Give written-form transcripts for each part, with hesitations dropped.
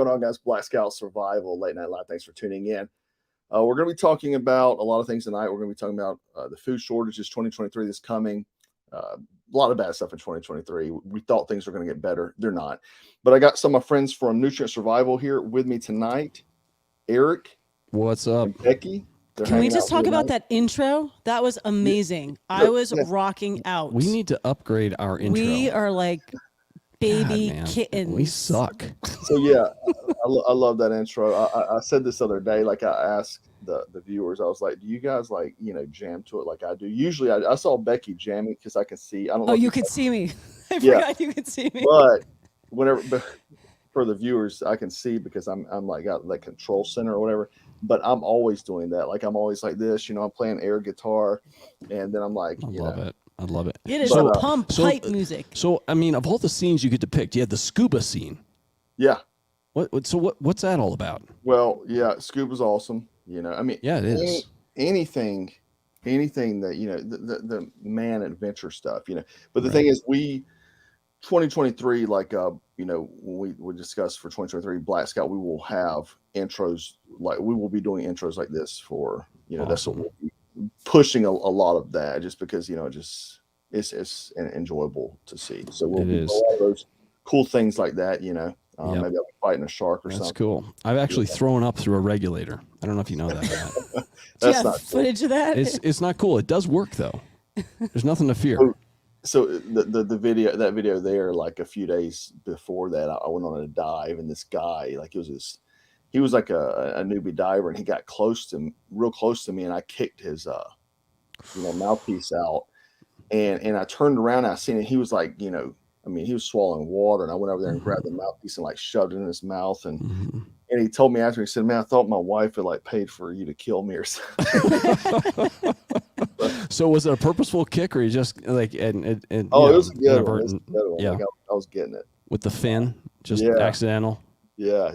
going on, guys? Black Scout Survival Late Night Live. Thanks for tuning in. We're going to be talking about a lot of things tonight. We're going to be talking about the food shortages 2023 that's coming. A lot of bad stuff in 2023. We thought things were going to get better. They're not. But I got some of my friends from Nutrient Survival here with me tonight. Eric. What's up? And Becky. Can we just talk about that intro? That was amazing. I was rocking out. We need to upgrade our intro. We are like baby kittens. We suck. So yeah, I love that intro. I said this other day, like I asked the viewers, I was like, do you guys like, jam to it like I do? Usually I saw Becky jamming because I can see. I don't know. Oh, you could see me. I forgot you could see me. But for the viewers, I can see because I'm like got that control center or whatever. But I'm always doing that. Like I'm always like this, I'm playing air guitar, and then I'm like, I love it. It is pipe music. So I mean, of all the scenes you could depict, you had the scuba scene. Yeah. What's that all about? Well, yeah, scuba's awesome. I mean, yeah, it is. Anything that the man adventure stuff. But the thing is, 2023, like when we discuss for 2023 Black Scout, we will have intros, like we will be doing intros like this for awesome. That's what we'll be pushing a lot of that, just because it's enjoyable to see. So we'll do a lot of those cool things like that. Maybe I'll be fighting a shark or something. That's cool. I've actually thrown up through a regulator. I don't know if you know that. Do you have footage of that? It's not cool. It does work though. There's nothing to fear. So the video there, like a few days before that, I went on a dive, and this guy, like he was like a newbie diver, and he got real close to me, and I kicked his mouthpiece out, and I turned around, and I seen it. He was like, he was swallowing water, and I went over there and grabbed the mouthpiece and like shoved it in his mouth, and he told me after, he said, "Man, I thought my wife had like paid for you to kill me or something." So was it a purposeful kick, or you just like it was a good one. Yeah, like I was getting it with the fin, just accidental. Yeah.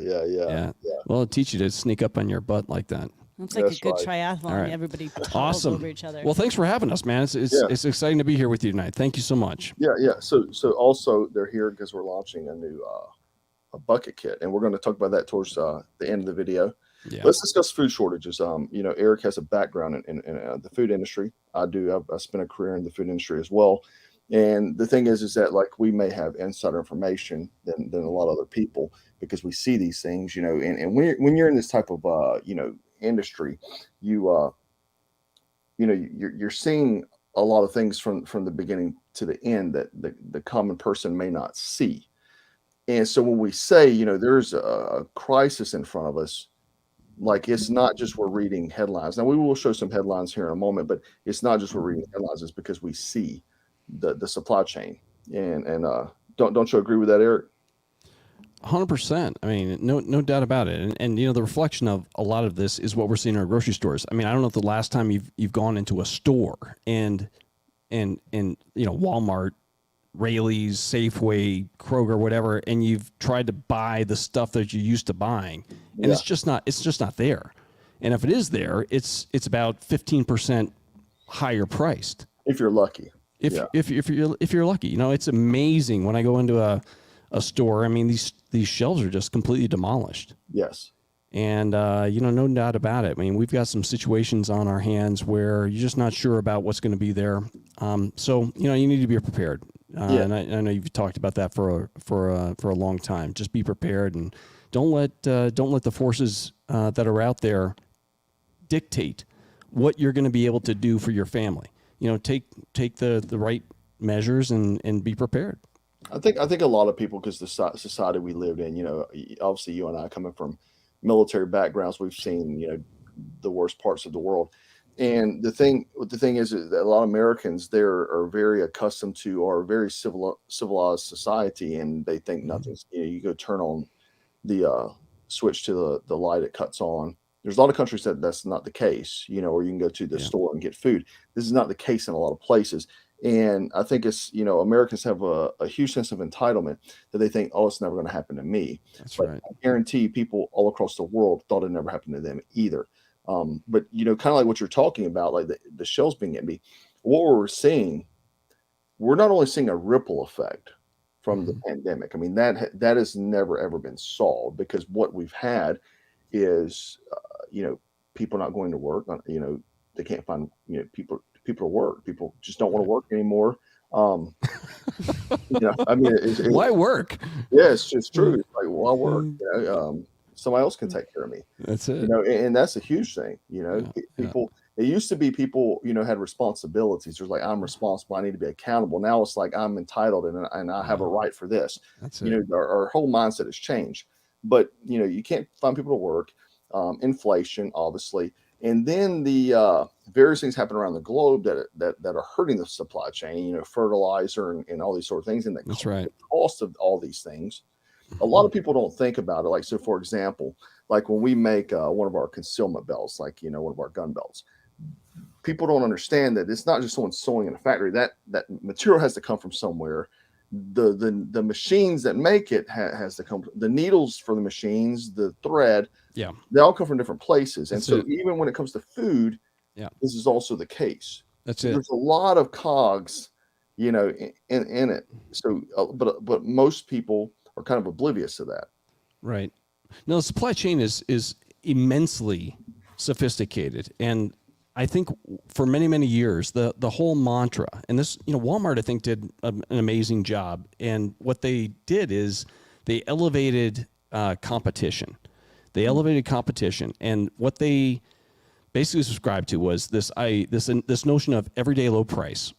Well, it'll teach you to sneak up on your butt like that. It's like a good triathlon. Right. Everybody topples over each other. Well, thanks for having us, man. It's exciting to be here with you tonight. Thank you so much. Yeah. So also they're here because we're launching a new a bucket kit, and we're going to talk about that towards the end of the video. Yeah. Let's discuss food shortages. Eric has a background in the food industry. I do. I spent a career in the food industry as well. And the thing is that like we may have insider information than a lot of other people because we see these things, and when you're in this type of industry, you're seeing a lot of things from the beginning to the end that the common person may not see. And so when we say, there's a crisis in front of us, like it's not just we're reading headlines. Now we will show some headlines here in a moment, but it's not just we're reading headlines. It's because we see the supply chain. And don't you agree with that, Eric? 100%. I mean, no doubt about it. And the reflection of a lot of this is what we're seeing in our grocery stores. I mean, I don't know if the last time you've gone into a store and Walmart, Raley's, Safeway, Kroger, whatever, and you've tried to buy the stuff that you're used to buying, and it's just not there. And if it is there, it's about 15% higher priced. If you're lucky. If you're lucky, it's amazing when I go into a store. I mean, these shelves are just completely demolished. Yes. And no doubt about it. I mean, we've got some situations on our hands where you're just not sure about what's going to be there. So you need to be prepared. And I know you've talked about that for a long time. Just be prepared, and don't let the forces that are out there dictate what you're going to be able to do for your family. Take the right measures and be prepared. I think a lot of people, because the society we lived in, obviously you and I coming from military backgrounds, we've seen the worst parts of the world. And the thing is that a lot of Americans are very accustomed to our very civilized society, and they think nothing's. You go turn on the switch to the light, it cuts on. There's a lot of countries that's not the case, or you can go to the store and get food. This is not the case in a lot of places. And I think it's, Americans have a huge sense of entitlement that they think, oh, it's never going to happen to me. That's right. I guarantee people all across the world thought it never happened to them either. But, kind of like what you're talking about, like the shells being empty, what we're seeing, we're not only seeing a ripple effect from the pandemic. I mean, that has never ever been solved, because what we've had is, people not going to work. They can't find people to work. People just don't want to work anymore. I mean, Why work? Yeah, it's true. It's like, why work? Somebody else can take care of me. That's it. And that's a huge thing. People. It used to be people, had responsibilities. There's like, I'm responsible. I need to be accountable. Now it's like, I'm entitled and I have a right for this. That's it. Our whole mindset has changed. But you can't find people to work. Inflation, obviously, and then the various things happen around the globe that are hurting the supply chain. Fertilizer and all these sort of things, and the cost of all these things. A lot of people don't think about it. Like, so for example, like when we make one of our concealment belts, like one of our gun belts, people don't understand that it's not just someone sewing in a factory. That material has to come from somewhere. The machines that make it has to come. The needles for the machines, the thread, they all come from different places. And so even when it comes to food, this is also the case. That's it. There's a lot of cogs, in it. So, but most people are kind of oblivious to that. Right. No, the supply chain is immensely sophisticated, and I think for many, many years, the whole mantra, and this, Walmart, I think, did an amazing job. And what they did is they elevated competition. They elevated competition, and what they basically subscribed to was this notion of everyday low price.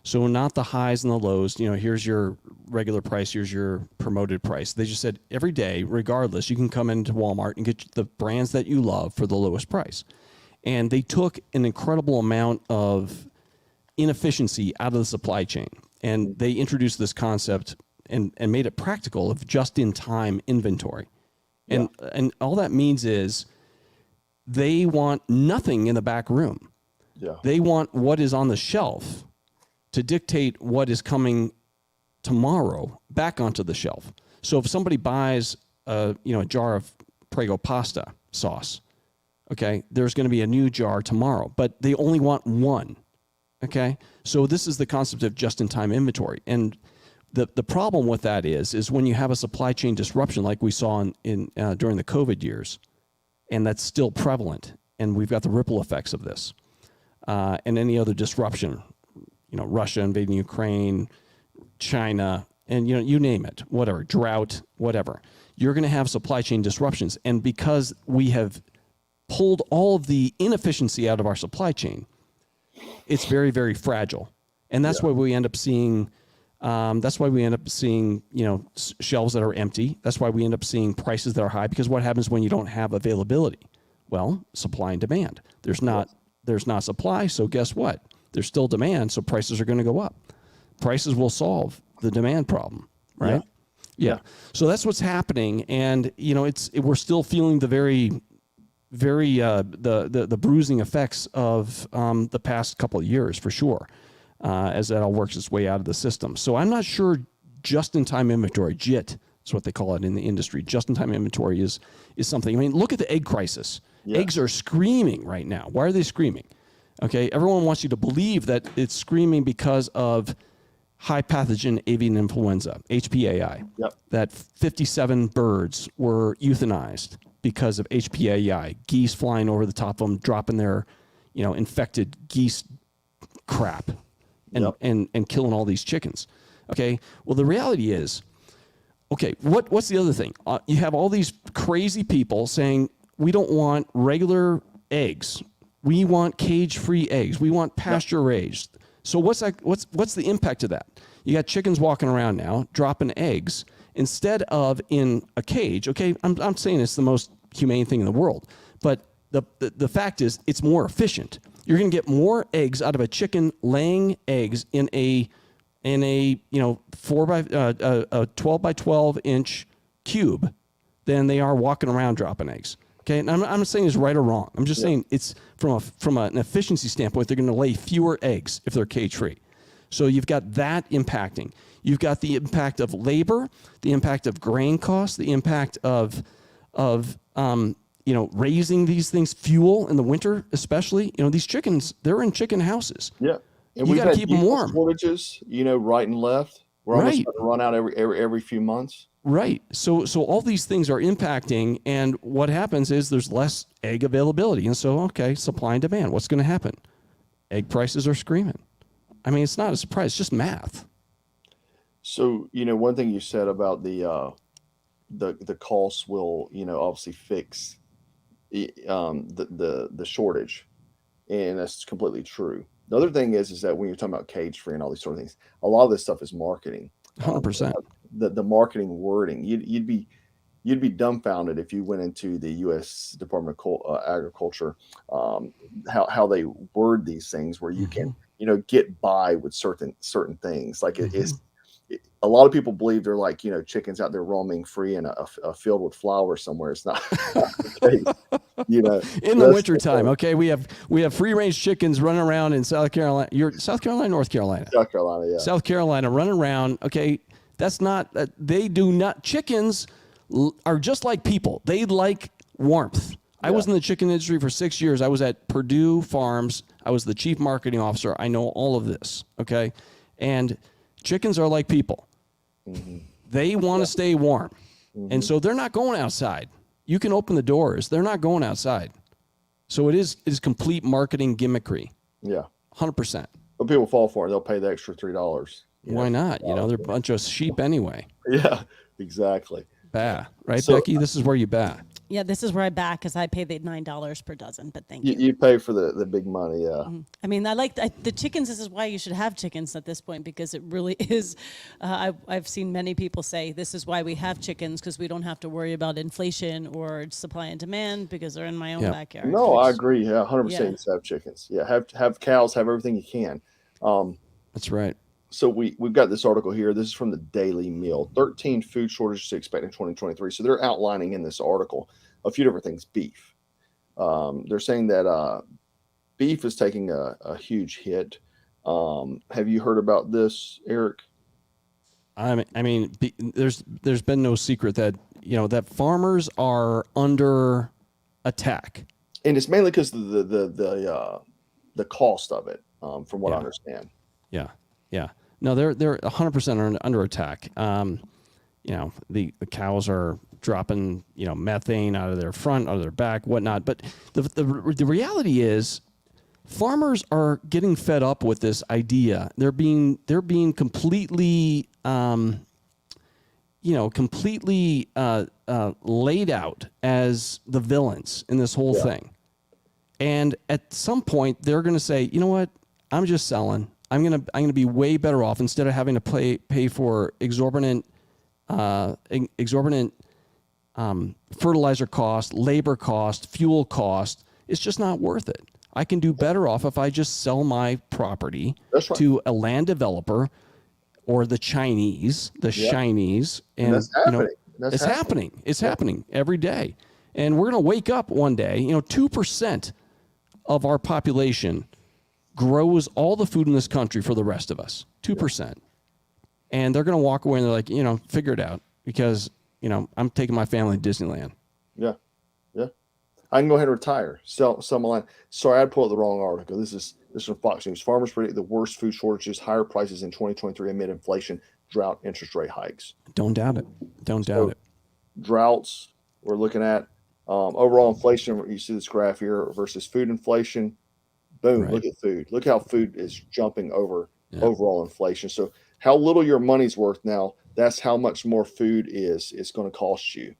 So not the highs and the lows. Here's your regular price. Here's your promoted price. They just said every day, regardless, you can come into Walmart and get the brands that you love for the lowest price. And they took an incredible amount of inefficiency out of the supply chain. And they introduced this concept and made it practical of just-in-time inventory. And all that means is they want nothing in the back room. Yeah. They want what is on the shelf to dictate what is coming tomorrow back onto the shelf. So if somebody buys a jar of Prego pasta sauce, okay, there's going to be a new jar tomorrow, but they only want one. Okay, so this is the concept of just-in-time inventory, and the problem with that is when you have a supply chain disruption like we saw in during the COVID years, and that's still prevalent, and we've got the ripple effects of this, and any other disruption, Russia invading Ukraine, China, and you name it, whatever, drought, whatever, you're going to have supply chain disruptions, and because we have pulled all of the inefficiency out of our supply chain, it's very, very fragile. And that's why we end up seeing, shelves that are empty. That's why we end up seeing prices that are high, because what happens when you don't have availability? Well, supply and demand. There's not supply, so guess what? There's still demand, so prices are going to go up. Prices will solve the demand problem, right? Yeah. So that's what's happening, and we're still feeling the very the bruising effects of the past couple of years, for sure, as that all works its way out of the system. So I'm not sure just-in-time inventory, JIT, is what they call it in the industry. Just-in-time inventory is something. I mean, look at the egg crisis. Yeah. Eggs are screaming right now. Why are they screaming? Okay, everyone wants you to believe that it's screaming because of high pathogen avian influenza, HPAI. Yep. That 57 birds were euthanized because of HPAI, geese flying over the top of them, dropping their, infected geese crap and killing all these chickens. Okay, well, the reality is, what's the other thing? You have all these crazy people saying, we don't want regular eggs. We want cage-free eggs. We want pasture-raised. So what's the impact of that? You got chickens walking around now, dropping eggs, instead of in a cage. Okay, I'm saying it's the most humane thing in the world, but the fact is it's more efficient. You're going to get more eggs out of a chicken laying eggs in a 12 by 12 inch cube than they are walking around dropping eggs. Okay, and I'm not saying it's right or wrong. I'm just saying it's from an efficiency standpoint, they're going to lay fewer eggs if they're cage free. So you've got that impacting. You've got the impact of labor, the impact of grain costs, the impact of raising these things, fuel in the winter, especially. These chickens, they're in chicken houses. Yeah, and you got to keep them warm. Shortages, right and left. We're almost going to run out every few months. Right. So all these things are impacting, and what happens is there's less egg availability. And so, okay, supply and demand. What's going to happen? Egg prices are screaming. I mean, it's not a surprise. It's just math. So, one thing you said about the costs will, obviously fix the shortage, and that's completely true. The other thing is that when you're talking about cage free and all these sort of things, a lot of this stuff is marketing. 100%. The marketing wording, you'd be dumbfounded if you went into the U.S. Department of Agriculture, how they word these things, where you can get by with certain things. Like a lot of people believe they're like chickens out there roaming free in a field with flowers somewhere. It's not the case. In the wintertime, okay, we have free range chickens running around in South Carolina. You're South Carolina, North Carolina, South Carolina, yeah, South Carolina, running around. Okay, that's not. They do not. Chickens are just like people. They like warmth. I was in the chicken industry for 6 years. I was at Purdue Farms. I was the chief marketing officer. I know all of this. Okay, and chickens are like people. They want to stay warm, and so they're not going outside. You can open the doors. They're not going outside. So it is complete marketing gimmickry. Yeah. 100%. But people fall for it. They'll pay the extra $3. Why not? They're a bunch of sheep anyway. Yeah, exactly. Bah. Right, so, Becky? This is where you bah. Yeah, this is where I back, because I pay the $9 per dozen, but thank you. You pay for the big money, yeah. I mean, I like the chickens. This is why you should have chickens at this point, because it really is. I've seen many people say this is why we have chickens, because we don't have to worry about inflation or supply and demand, because they're in my own backyard. No, I agree. Yeah, 100%. You have chickens. Yeah, have cows, have everything you can. That's right. So we've got this article here. This is from the Daily Meal. 13 food shortages to expect in 2023. So they're outlining in this article a few different things. Beef. They're saying that beef is taking a huge hit. Have you heard about this, Eric? I mean, there's been no secret that that farmers are under attack, and it's mainly because the cost of it, from what I understand. Yeah. No, they're 100% under attack. The cows are dropping, methane out of their front, out of their back, whatnot. But the reality is, farmers are getting fed up with this idea. They're being completely, completely laid out as the villains in this whole thing. And at some point, they're going to say, you know what? I'm just selling. I'm gonna be way better off, instead of having to pay for exorbitant fertilizer cost, labor cost, fuel cost. It's just not worth it. I can do better off if I just sell my property to a land developer or the Chinese, Chinese, and that's happening. It's happening. It's happening every day, and we're gonna wake up one day. 2% of our population grows all the food in this country for the rest of us, 2%. And they're going to walk away and they're like, figure it out, because, I'm taking my family to Disneyland. Yeah. I can go ahead and retire. Sell my land. Sorry, I pulled the wrong article. This is from Fox News. Farmers predict the worst food shortages, higher prices in 2023 amid inflation, drought, interest rate hikes. Don't doubt it. Don't doubt it. Droughts, we're looking at overall inflation. You see this graph here versus food inflation. Boom, right. Look at food. Look how food is jumping over overall inflation. So how little your money's worth now, that's how much more food is going to cost you.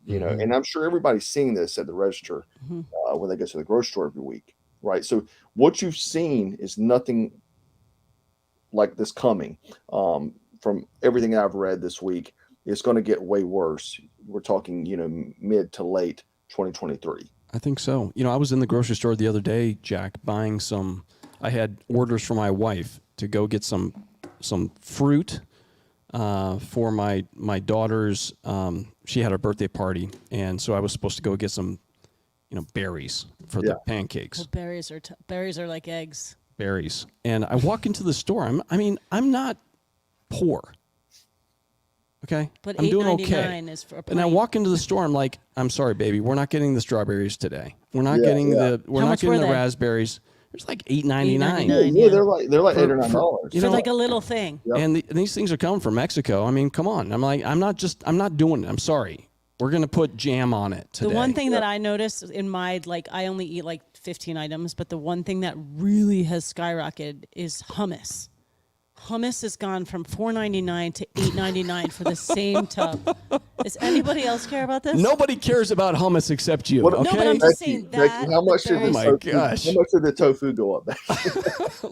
And I'm sure everybody's seeing this at the register when they go to the grocery store every week, right? So what you've seen is nothing like this coming. From everything I've read this week, it's going to get way worse. We're talking, mid to late 2023. I think so. I was in the grocery store the other day, Jack, buying I had orders for my wife to go get some fruit for my daughter's, she had her birthday party. And so I was supposed to go get some, berries for the pancakes. Well, berries are like eggs. Berries. And I walk into the store. I'm not poor. Okay, but I'm doing okay. Is for a and I walk into the store. I'm like, I'm sorry, baby, we're not getting the strawberries today. We're not getting the raspberries. There's like $8.99. Yeah, they're like $8 or $9. For like a little thing. Yep. And these things are coming from Mexico. I mean, come on. I'm like, I'm not doing it. I'm sorry. We're going to put jam on it today. The one thing that I noticed in my, like, I only eat like 15 items, but the one thing that really has skyrocketed is hummus. Hummus has gone from $4.99 to $8.99 for the same tub. Does anybody else care about this? Nobody cares about hummus except you. Okay? No, but I'm just saying that. How much did the tofu go up?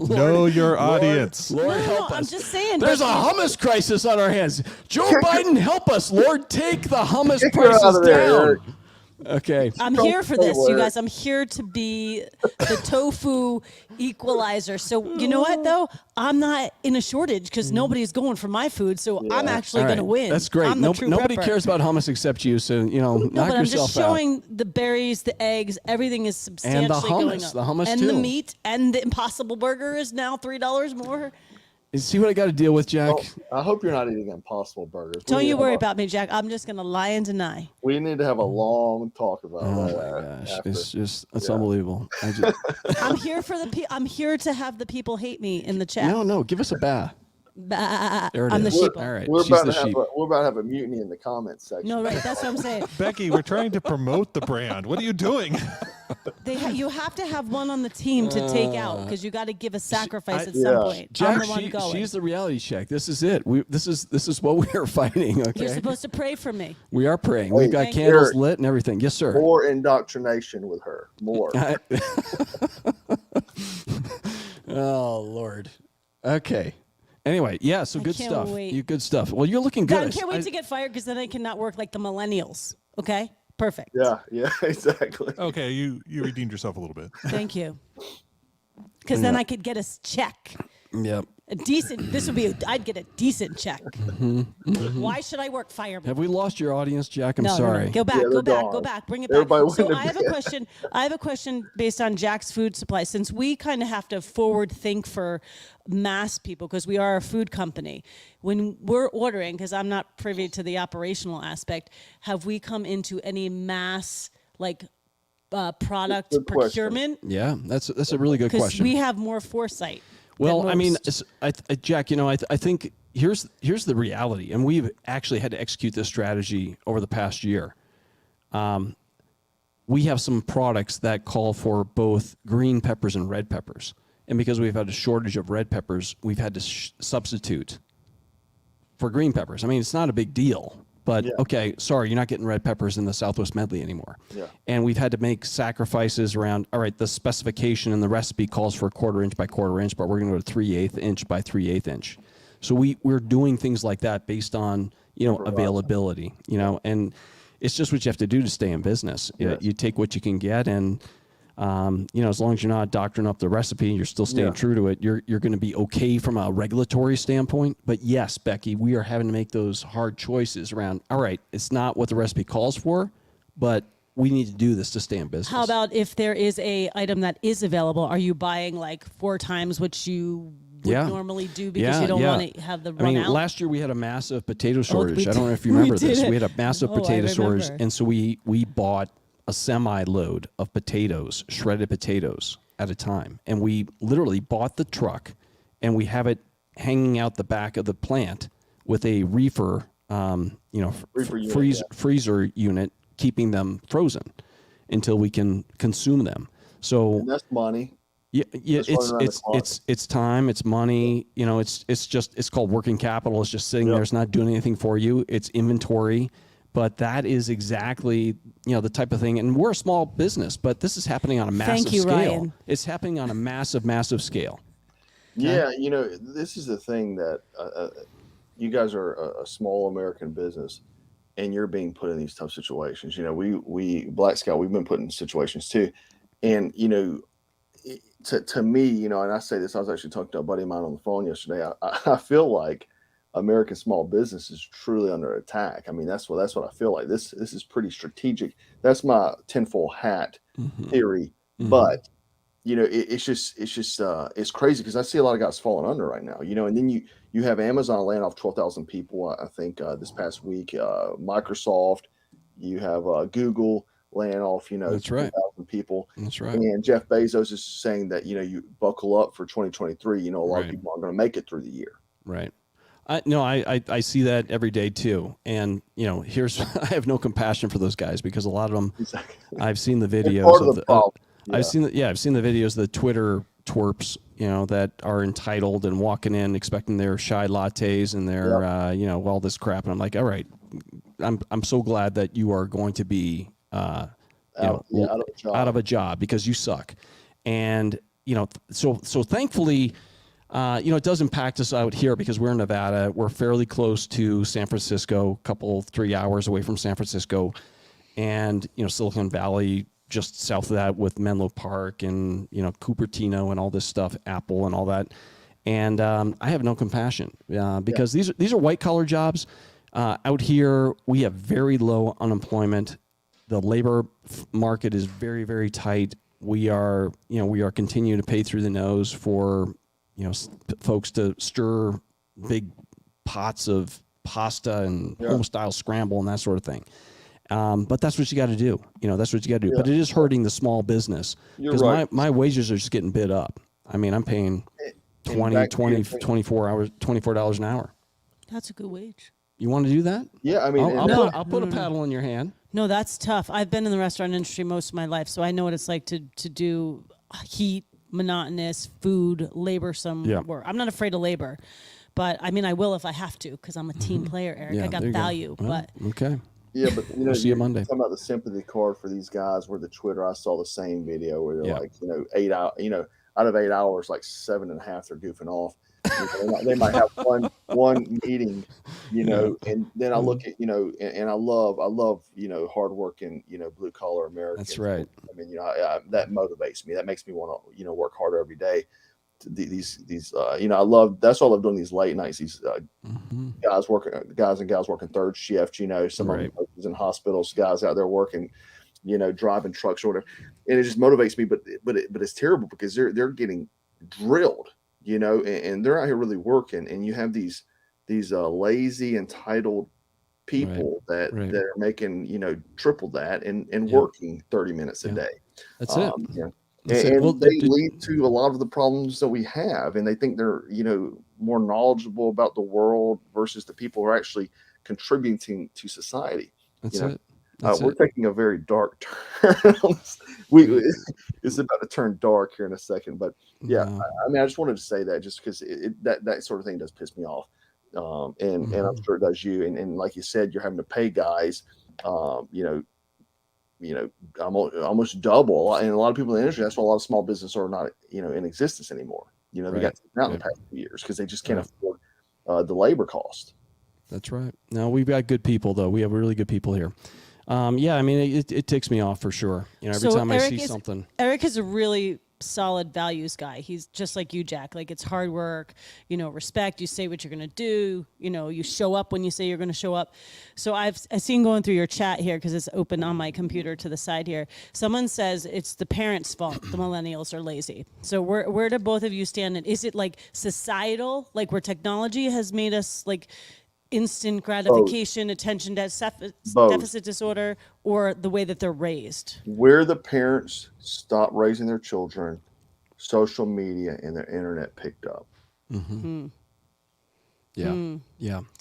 Know your audience. Lord, help us. I'm just saying. There's a hummus crisis on our hands. Joe Biden, help us. Lord, take the hummus prices out of there, down. Eric. Okay. I'm here for this, you guys. I'm here to be the tofu equalizer. So you know what, though? I'm not in a shortage because nobody's going for my food. So I'm actually going to win. That's great. I'm the true nobody prepper. cares about hummus except you. So, No, knock but I'm yourself just showing the berries, the eggs, everything is substantially going up. The hummus and too. the meat and the Impossible Burger is now $3 more. See what I got to deal with, Jack? I hope you're not eating Impossible Burgers. Don't you worry about me, Jack. I'm just going to lie and deny. We need to have a long talk about Oh that. my gosh, it's unbelievable. I'm here for I'm here to have the people hate me in the chat. No, give us a bath. There it I'm is. the sheep. All right, We're she's about the to have sheep. we're about to have a mutiny in the comments section. No, right. That's what I'm saying. Becky, we're trying to promote the brand. What are you doing? You have to have one on the team to take out because you got to give a sacrifice at some point. Jack, I'm the one going. she's the reality check. This is it. This is what we are fighting. Okay, You're supposed to pray for me. we are praying. We've got Thank candles Eric, lit and everything. Yes, sir. More indoctrination with her. More. Oh Lord. Okay. Anyway, yeah. So good can't stuff. wait. You good stuff. Well, you're looking good. I can't wait to get fired because then I cannot work like the millennials. Okay? Perfect. Yeah, exactly. Okay, you redeemed yourself a little bit. Thank you. Because then I could get a check. Yep. A decent, I'd get a decent check. Why should I work fireman? Have we lost your audience, Jack? I'm No, sorry. Go back, Yeah, go they're back, gone. go back. Bring it back. Everybody went So to I have a bed. question. I have a question based on Jack's food supply. Since we kind of have to forward think for mass people because we are a food company, when we're ordering, because I'm not privy to the operational aspect, have we come into any mass product Good question. procurement? Yeah, that's a really good Because question. we have more foresight. Well, than I mean, most. Jack, I think here's the reality, and we've actually had to execute this strategy over the past year. We have some products that call for both green peppers and red peppers, and because we've had a shortage of red peppers, we've had to substitute for green peppers. I mean, it's not a big deal, but okay, sorry, you're not getting red peppers in the Southwest Medley anymore. Yeah. And we've had to make sacrifices around, all right, the specification and the recipe calls for 1/4 inch by 1/4 inch, but we're going to go to 3/8 inch by 3/8 inch. So we're doing things like that based on, availability, and it's just what you have to do to stay in business. You take what you can get, and as long as you're not doctoring up the recipe, you're still staying true to it. You're going to be okay from a regulatory standpoint. But yes, Becky, we are having to make those hard choices around. All right, it's not what the recipe calls for, but we need to do this to stay in business. How about if there is a item that is available? Are you buying like 4 times what you would normally do because you don't want to have the run out? Last year we had a massive potato shortage. I don't know if you remember this. We had a massive potato shortage, and so we bought a semi-load of potatoes, shredded potatoes at a time. And we literally bought the truck and we have it hanging out the back of the plant with a reefer, freezer unit, keeping them frozen until we can consume them. So And that's money. Yeah, it's time, it's money, it's called working capital. It's just sitting there, it's not doing anything for you. It's inventory. But that is exactly, the type of thing. And we're a small business, but this is happening on a massive scale. Ryan. It's happening on a massive, massive scale. Yeah, this is the thing that you guys are a small American business, and you're being put in these tough situations. We Black Scout, we've been put in situations too, and to me, and I say this, I was actually talking to a buddy of mine on the phone yesterday. I feel like American small business is truly under attack. I mean, that's what I feel like. This is pretty strategic. That's my tinfoil hat theory. Mm-hmm. But it's crazy because I see a lot of guys falling under right now. And then you have Amazon laying off 12,000 people. I think this past week, Microsoft. You have Google laying off. That's right. 100,000 people. That's right. And Jeff Bezos is saying that, you buckle up for 2023. A lot of people aren't going to make it through the year. Right. I see that every day too. And, I have no compassion for those guys because a lot of them, Exactly. I've seen the videos Part of the problem. I've seen the videos of the Twitter twerps, that are entitled and walking in expecting their chai lattes and their, all this crap. And I'm like, all right, I'm so glad that you are going to be, out of a job because you suck. And, so thankfully, it does impact us out here because we're in Nevada. We're fairly close to San Francisco, 3 hours away from San Francisco. And, Silicon Valley, just south of that with Menlo Park and, Cupertino and all this stuff, Apple and all that. And I have no compassion because these are white collar jobs. Out here, we have very low unemployment. The labor market is very, very tight. We are continuing to pay through the nose for, folks to stir big pots of pasta and home style scramble and that sort of thing. But that's what you got to do. That's what you got to do. But it is hurting the small business because my wages are just getting bid up. I mean, I'm paying $24 an hour. That's a good wage. You want to do that? Yeah, I mean, I'll put a paddle in your hand. No, that's tough. I've been in the restaurant industry most of my life, so I know what it's like to do heat, monotonous, food, laborsome work. I'm not afraid of labor, but I mean, I will if I have to because I'm a team player, Eric. Yeah, I got value. Well, but okay. Yeah, but We'll see you Monday. Talking about the sympathy card for these guys where the Twitter, I saw the same video where they're like, 8 hours, out of 8 hours, like 7.5 they're goofing off. They might have one meeting, and then I look at, and I love, hardworking, blue collar Americans. That's right. I mean, that motivates me. That makes me want to, work harder every day. These I love, that's why I love doing these late nights, these guys and gals working third shift, some of them in hospitals, guys out there working, driving trucks or whatever. And it just motivates me, but it's terrible because they're getting drilled, and they're out here really working. And you have these lazy, entitled people that are making, triple that and working 30 minutes a day. That's it. And they lead to a lot of the problems that we have, and they think they're more knowledgeable about the world versus the people who are actually contributing to society. We're taking a very dark turn. It's about to turn dark here in a second, but I mean, I just wanted to say that just because that sort of thing does piss me off, and I'm sure it does you. And like you said, you're having to pay guys, almost double. And a lot of people in the industry, that's why a lot of small businesses are not, in existence anymore. They got taken out in the past few years because they just can't afford the labor cost. That's right. No, we've got good people though. We have really good people here. I mean, it ticks me off for sure. Every time I see something. Eric is a really solid values guy. He's just like you, Jack. Like, it's hard work, respect. You say what you're going to do. You show up when you say you're going to show up. So I've seen going through your chat here because it's open on my computer to the side here. Someone says it's the parents' fault. The millennials are lazy. So where do both of you stand? And is it like societal, like where technology has made us like instant gratification, attention deficit disorder, or the way that they're raised? Where the parents stop raising their children, social media and their internet picked up. Yeah.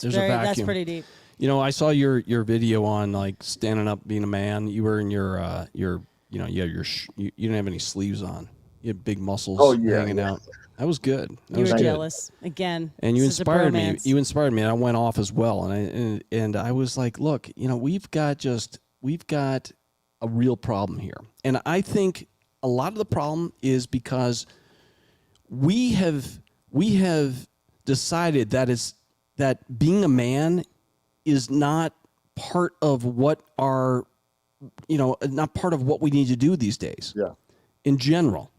There's a vacuum. That's pretty deep. I saw your video on like standing up, being a man. You were in your you didn't have any sleeves on. You had big muscles hanging out. That was good. You were jealous again. And you inspired me. You inspired me, and I went off as well. And I was like, look, we've got a real problem here. And I think a lot of the problem is because we have decided that being a man is not part of what not part of what we need to do these days. Yeah. In general.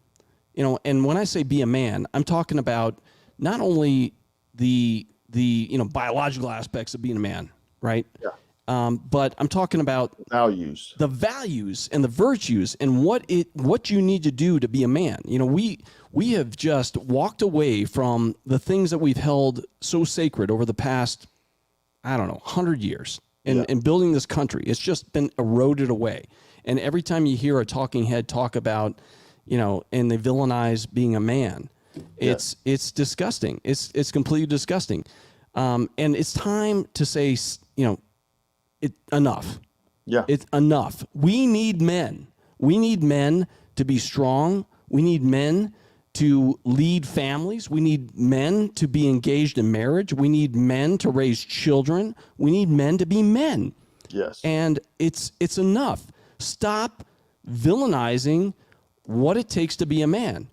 And when I say be a man, I'm talking about not only the biological aspects of being a man, right? Yeah. But I'm talking about the values and the virtues and what you need to do to be a man. We have just walked away from the things that we've held so sacred over the past, 100 years in building this country. It's just been eroded away. And every time you hear a talking head talk about, and they villainize being a man, it's disgusting. It's completely disgusting. And it's time to say, enough. Yeah. It's enough. We need men. We need men to be strong. We need men to lead families. We need men to be engaged in marriage. We need men to raise children. We need men to be men. Yes. And it's enough. Stop villainizing what it takes to be a man,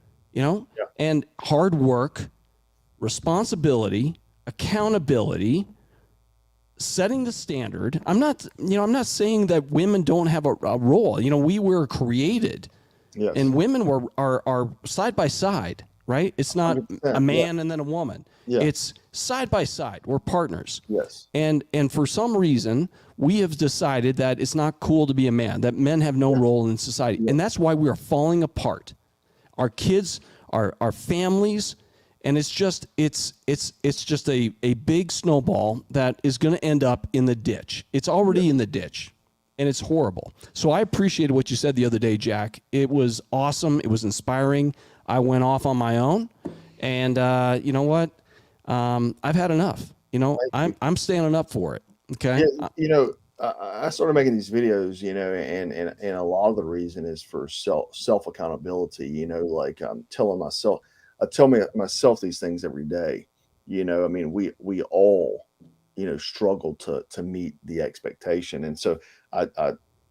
and hard work, responsibility, accountability, setting the standard. I'm not saying that women don't have a role. We were created, Yes. and women are side by side, right? It's not 100%, a man and then a woman. Yeah. It's side by side. We're partners. Yes. And for some reason, we have decided that it's not cool to be a man, that men have no role in society. And that's why we are falling apart. Our kids, our families, and it's just a big snowball that is going to end up in the ditch. It's already in the ditch, and it's horrible. So I appreciated what you said the other day, Jack. It was awesome. It was inspiring. I went off on my own, and you know what? I've had enough. I'm standing up for it. Okay. Yeah, I started making these videos, and a lot of the reason is for self accountability. Telling myself. I tell myself these things every day. We all, struggle to meet the expectation. And so I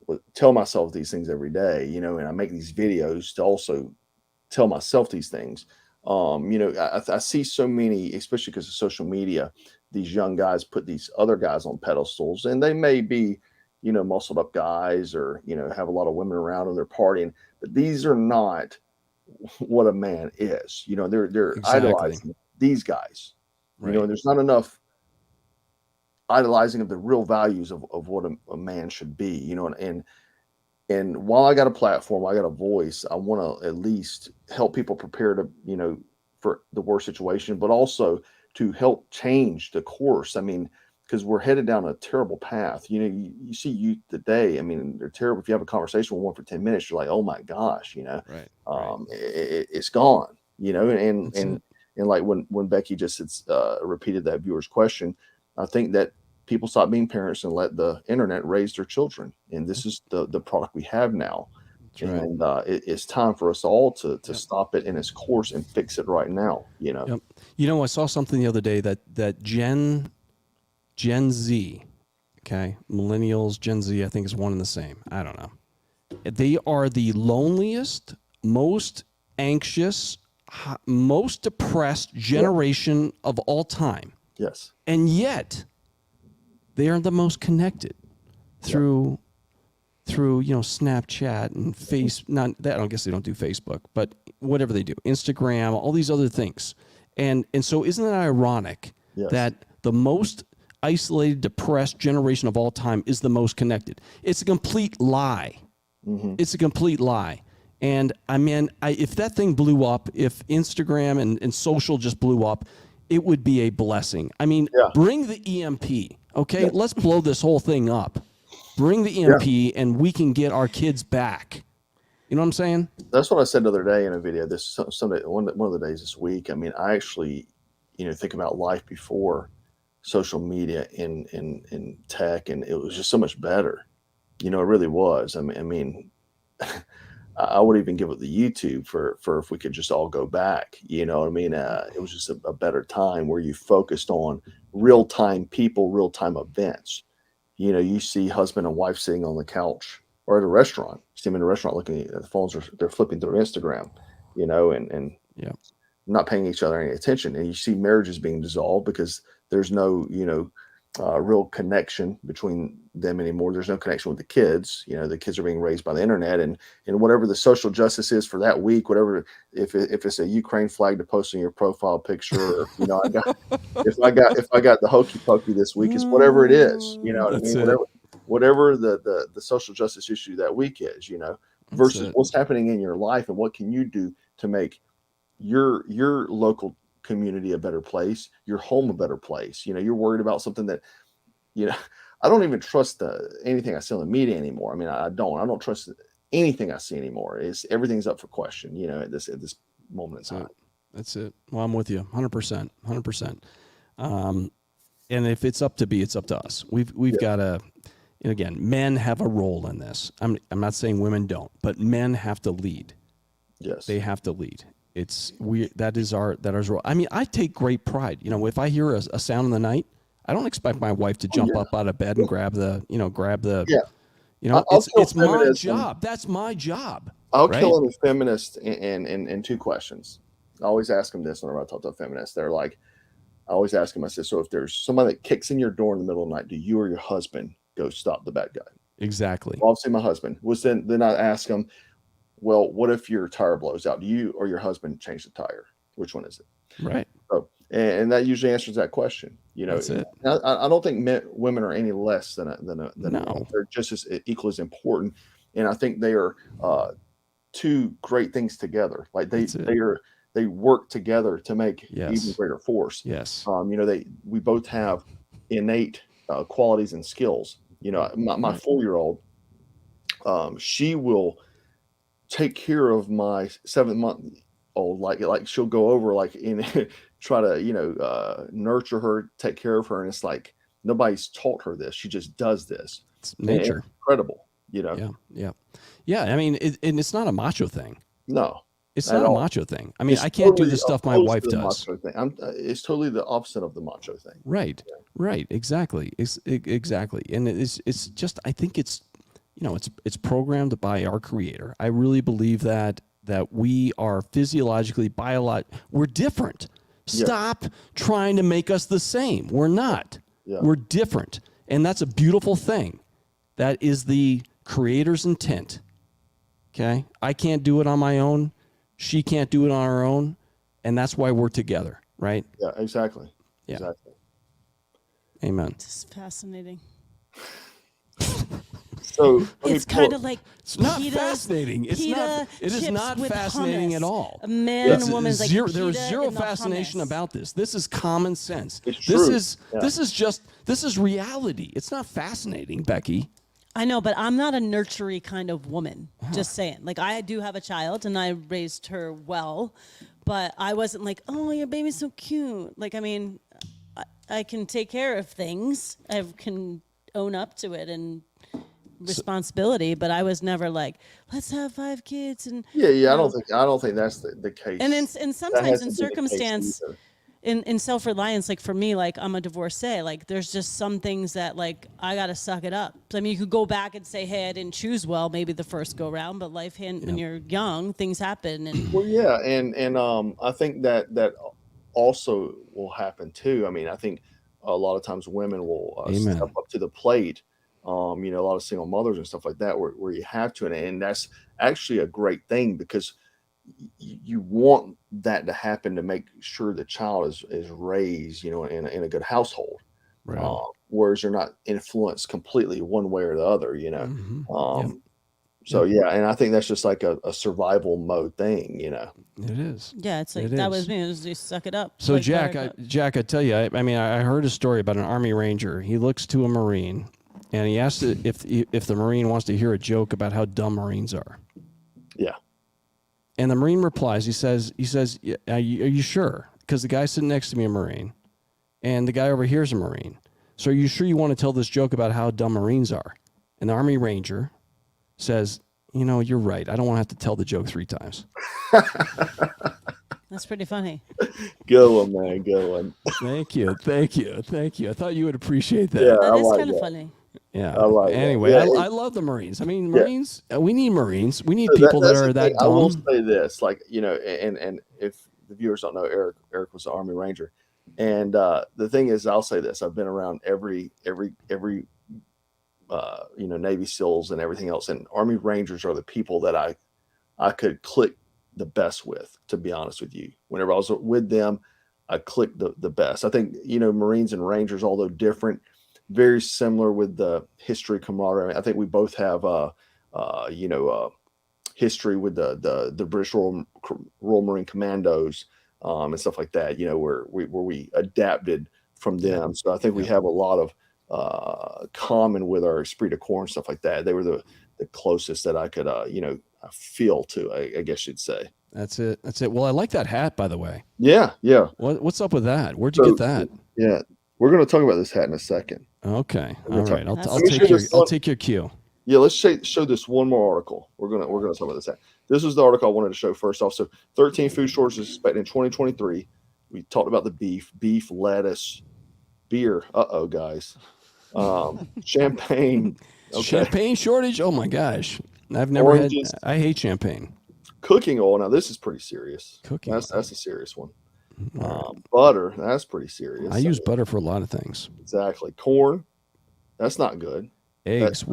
would tell myself these things every day, and I make these videos to also tell myself these things. I see so many, especially because of social media, these young guys put these other guys on pedestals, and they may be, muscled up guys or, have a lot of women around them, they're partying, but these are not what a man is. They're Exactly. idolizing these guys, Right. and there's not enough idolizing of the real values of what a man should be, and while I got a platform, I got a voice, I want to at least help people prepare to, for the worst situation, but also to help change the course. Because we're headed down a terrible path. You see youth today. They're terrible. If you have a conversation with one for 10 minutes, you're like, oh my gosh, Right. it's gone, and like when Becky just repeated that viewer's question, I think that people stop being parents and let the internet raise their children. And this is the product we have now. That's right. And it's time for us all to stop it in its course and fix it right now. Yep. I saw something the other day that Gen Z, okay, millennials, Gen Z, I think is one and the same. I don't know. They are the loneliest, most anxious, most depressed generation of all time. Yes. And yet they are the most connected through Snapchat and I don't guess they don't do Facebook, but whatever they do, Instagram, all these other things. And so isn't it ironic that the most isolated, depressed generation of all time is the most connected? It's a complete lie. Mm-hmm. It's a complete lie. And if that thing blew up, if Instagram and social just blew up, it would be a blessing. Bring the EMP, okay? Yeah. Let's blow this whole thing up. Bring the EMP and we can get our kids back. You know what I'm saying? That's what I said the other day in a video. This Sunday, one of the days this week. I actually, think about life before social media in tech, and it was just so much better. It really was. I would even give it the YouTube for if we could just all go back. It was just a better time where you focused on real time people, real time events. You see husband and wife sitting on the couch or at a restaurant. You see them in a restaurant looking at the phones, they're flipping through Instagram, and not paying each other any attention. And you see marriages being dissolved because there's no, real connection between them anymore. There's no connection with the kids. The kids are being raised by the internet, and whatever the social justice is for that week, whatever, if it's a Ukraine flag to post in your profile picture, or, if I got the hokey pokey this week, it's whatever it is, whatever the social justice issue that week is, versus what's happening in your life and what can you do to make your local community a better place, your home a better place. You're worried about something that I don't even trust anything I see on the media anymore. I mean, I don't trust anything I see anymore. Everything's up for question, at this moment in time. That's it. Well, I'm with you 100%, 100%. And if it's up to be, it's up to us. We've got to, and again, men have a role in this. I'm not saying women don't, but men have to lead. Yes. They have to lead. That is our role. I mean, I take great pride. If I hear a sound in the night, I don't expect my wife to jump up out of bed and grab the. It's my job. That's my job. I'll right? kill any feminist in two questions. I always ask them this whenever I talk to a feminist. They're like, I always ask them, I said, so if there's somebody that kicks in your door in the middle of the night, do you or your husband go stop the bad guy? Exactly. Well, obviously my husband. Then I ask them, well, what if your tire blows out? Do you or your husband change the tire? Which one is it? Right. So, and that usually answers that question. That's it. I don't think women are any less than No. men. They're just as equal as important. And I think they are two great things together. Like they work together to make even greater force. Yes. We both have innate qualities and skills. My 4-year-old, she will take care of my 7-month-old. Like she'll go over try to nurture her, take care of her, and it's like nobody's taught her this. She just does this. It's nature. It's incredible. Yeah. I mean, and it's not a macho thing. No. It's not a macho thing. I mean, I can't do the stuff my wife does. It's totally the opposite of the macho thing. Right. Yeah. Right. Exactly. Exactly. And it's just, I think it's programmed by our Creator. I really believe that we are physiologically, we're different. Stop trying to make us the same. We're not. Yeah. We're different. And that's a beautiful thing. That is the Creator's intent. Okay? I can't do it on my own. She can't do it on her own, and that's why we're together, right? Yeah, exactly. Yeah. Exactly. Amen. This is fascinating. So it's kind of like it's not fascinating. It is not fascinating at all. A man and a woman is like there is zero fascination about this. This is common sense. It's true. This is reality. It's not fascinating, Becky. I know, but I'm not a nurturing kind of woman. Just saying. Like, I do have a child, and I raised her well, but I wasn't like, oh, your baby's so cute. Like, I mean, I can take care of things. I can own up to it and responsibility, but I was never like, let's have 5 kids. And I don't think that's the case. And sometimes in circumstance. In self-reliance, like for me, like I'm a divorcee, like there's just some things that like I got to suck it up. I mean, you could go back and say, hey, I didn't choose well, maybe the first go round, but when you're young, things happen. And I think that also will happen too. I mean, I think a lot of times women will step up to the plate. A lot of single mothers and stuff like that where you have to, and that's actually a great thing because you want that to happen to make sure the child is raised, in a good household, right. Whereas you're not influenced completely one way or the other, Mm-hmm. And I think that's just like a survival mode thing, It is. Yeah, it's like that was me. It was just suck it up. So like Jack, I tell you, I heard a story about an Army Ranger. He looks to a Marine, and he asks if the Marine wants to hear a joke about how dumb Marines are. Yeah. And the Marine replies, he says, are you sure? Because the guy sitting next to me, a Marine, and the guy over here is a Marine. So are you sure you want to tell this joke about how dumb Marines are? And the Army Ranger says, you're right. I don't want to have to tell the joke 3 times. That's pretty funny. Good one, man. Good one. Thank you. I thought you would appreciate that. Yeah, that is kind of funny. Yeah. Anyway, I love the Marines. I mean, Marines. We need Marines. We need people that are that dumb. I will say this, and if the viewers don't know, Eric was an Army Ranger, and the thing is, I'll say this: I've been around every Navy SEALs and everything else, and Army Rangers are the people that I could click the best with. To be honest with you, whenever I was with them, I clicked the best. I think Marines and Rangers, although different, very similar with the history, camaraderie. I think we both have history with the British Royal Marine Commandos and stuff like that. Where we adapted from them. So I think we have a lot of common with our esprit de corps and stuff like that. They were the closest that I could, feel to, I guess you'd say. That's it. That's it. Well, I like that hat, by the way. Yeah. Yeah. What's up with that? Where'd you get that? Yeah. We're going to talk about this hat in a second. Okay. All right. I'll take your cue. Yeah. Let's show this one more article. We're going to talk about this hat. This was the article I wanted to show first off. So 13 food shortages expected in 2023. We talked about the beef, lettuce, beer. Guys. Champagne. Okay. Champagne shortage? Oh my gosh. I've never Oranges. I hate champagne. Cooking oil. Now this is pretty serious. Cooking That's a serious one. Butter. That's pretty serious. I use butter for a lot of things. Exactly. Corn. That's not good. Eggs.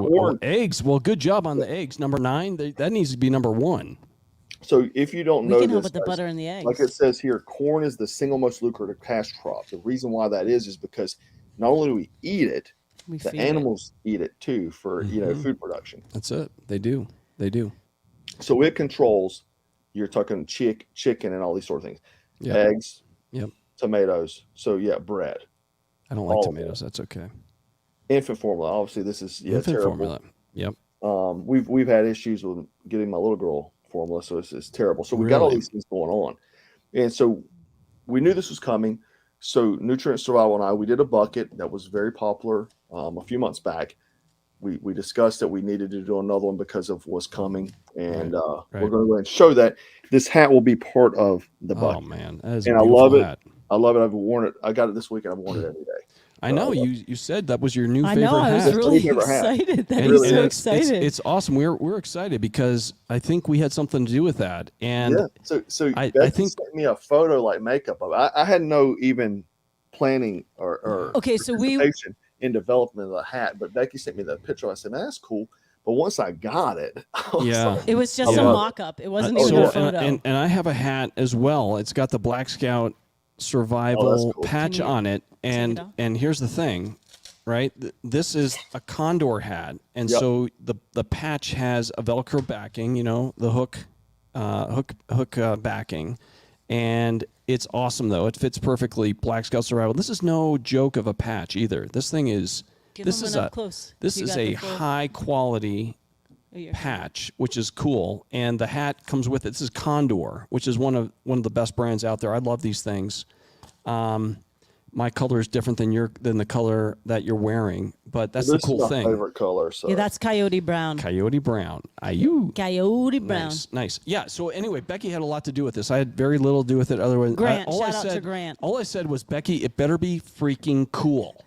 Eggs. Well, good job on the eggs. Number 9. That needs to be number 1. So if you don't know we can this, help with the butter and the eggs. like it says here, corn is the single most lucrative cash crop. The reason why that is because not only do we eat it, the animals eat it too for food production. That's it. They do. So it controls. You're talking chicken and all these sort of things. Yep. Eggs. Yep. Tomatoes. So bread. I don't like tomatoes. That's okay. Infant formula. Obviously, this is infant terrible. formula. Yep. We've had issues with getting my little girl formula, so it's terrible. So we got all these things going on, and so we knew this was coming. So Nutrient Survival and we did a bucket that was very popular a few months back. We discussed that we needed to do another one because of what's coming, and we're going to go ahead and show that this hat will be part of the bucket. Oh man, that is and a beautiful hat. I love it. I've worn it. I got it this week, and I've worn it every day. I know you said that was your new favorite hat. hat. I was really excited. He's so excited. It's awesome. We're excited because I think we had something to do with that. And so I think sent me a photo like makeup of it. I had no even planning or okay. So in development of the hat, but Becky sent me the picture. I said, "Man, that's cool." But once I got it, it was just a mock-up. It wasn't even a photo. And I have a hat as well. It's got the Black Scout Survival patch on it. And here's the thing, right? This is a condor hat, and so the patch has a Velcro backing, the hook backing, and it's awesome though. It fits perfectly. Black Scout Survival. This is no joke of a patch either. This thing is this is a high quality patch, which is cool, and the hat comes with it. This is Condor, which is one of the best brands out there. I love these things. My color is different than the color that you're wearing, but that's the cool thing. Favorite color, so that's coyote brown. Coyote brown. Coyote brown. Nice. Yeah. So anyway, Becky had a lot to do with this. I had very little to do with it. Otherwise, shout out to Grant. All I said was, Becky, it better be freaking cool.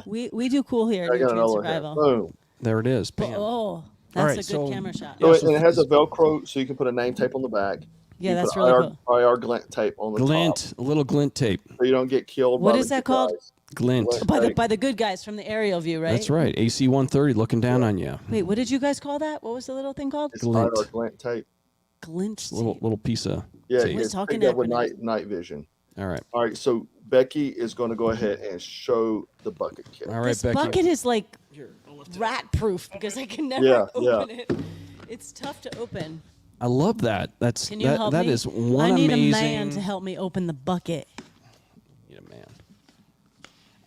we do cool here at Nutrient Survival. Boom. There it is. Bam. That's a good camera shot. So and it has a Velcro, so you can put a name tape on the back. Yeah, that's really cool. IR glint tape on the top. A little glint tape. So you don't get killed. What is that called? Glint. By the good guys from the aerial view, right? That's right. AC 130 looking down on you. Wait, what did you guys call that? What was the little thing called? It's glint. IR glint tape. Glint tape. Little piece of tape. It's talking with night vision. All right. All right. So Becky is going to go ahead and show the bucket kit. All right, this Becky. bucket is like rat proof because I can never open it. It's tough to open. I love that. Can you help me? That is one amazing. I need a man to help me open the bucket.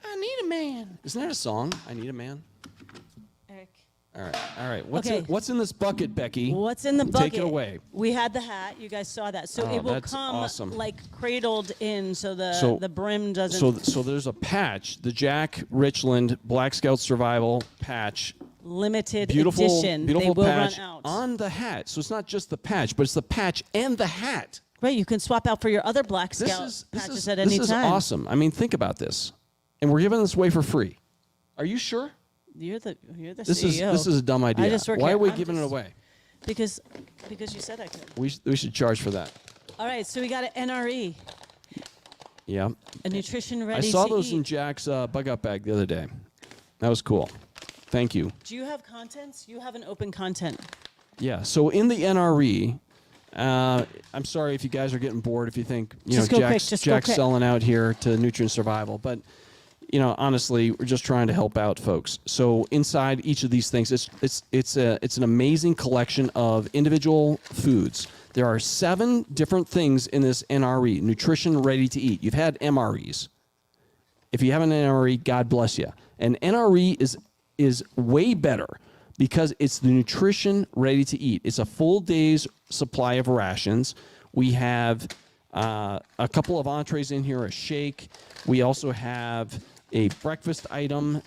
I need a man. Isn't that a song? I need a man. Eric. All right. What's in this bucket, Becky? What's in the bucket? Take it away. We had the hat. You guys saw that. So it will come like cradled in, so the brim doesn't. So there's a patch, the Jack Richland Black Scout Survival patch. Limited edition. Beautiful they will patch run out on the hat. So it's not just the patch, but it's the patch and the hat. Right. You can swap out for your other Black Scout patches at any time. This is awesome. I mean, think about this, and we're giving this away for free. Are you sure? You're the this CEO. This is a dumb idea. Why are we giving it away? Because you said I could. We should charge for that. All right. So we got an NRE. Yeah. A nutrition ready to eat. I saw those in Jack's bug out bag the other day. That was cool. Thank you. Do you have contents? You have an open content. Yeah. So in the NRE, I'm sorry if you guys are getting bored if you think Jack's selling out here to Nutrient Survival, but honestly, we're just trying to help out folks. So inside each of these things, it's an amazing collection of individual foods. There are 7 different things in this NRE, nutrition ready to eat. You've had MREs. If you have an NRE, God bless you. And NRE is way better because it's the nutrition ready to eat. It's a full day's supply of rations. We have a couple of entrees in here, a shake. We also have a breakfast item.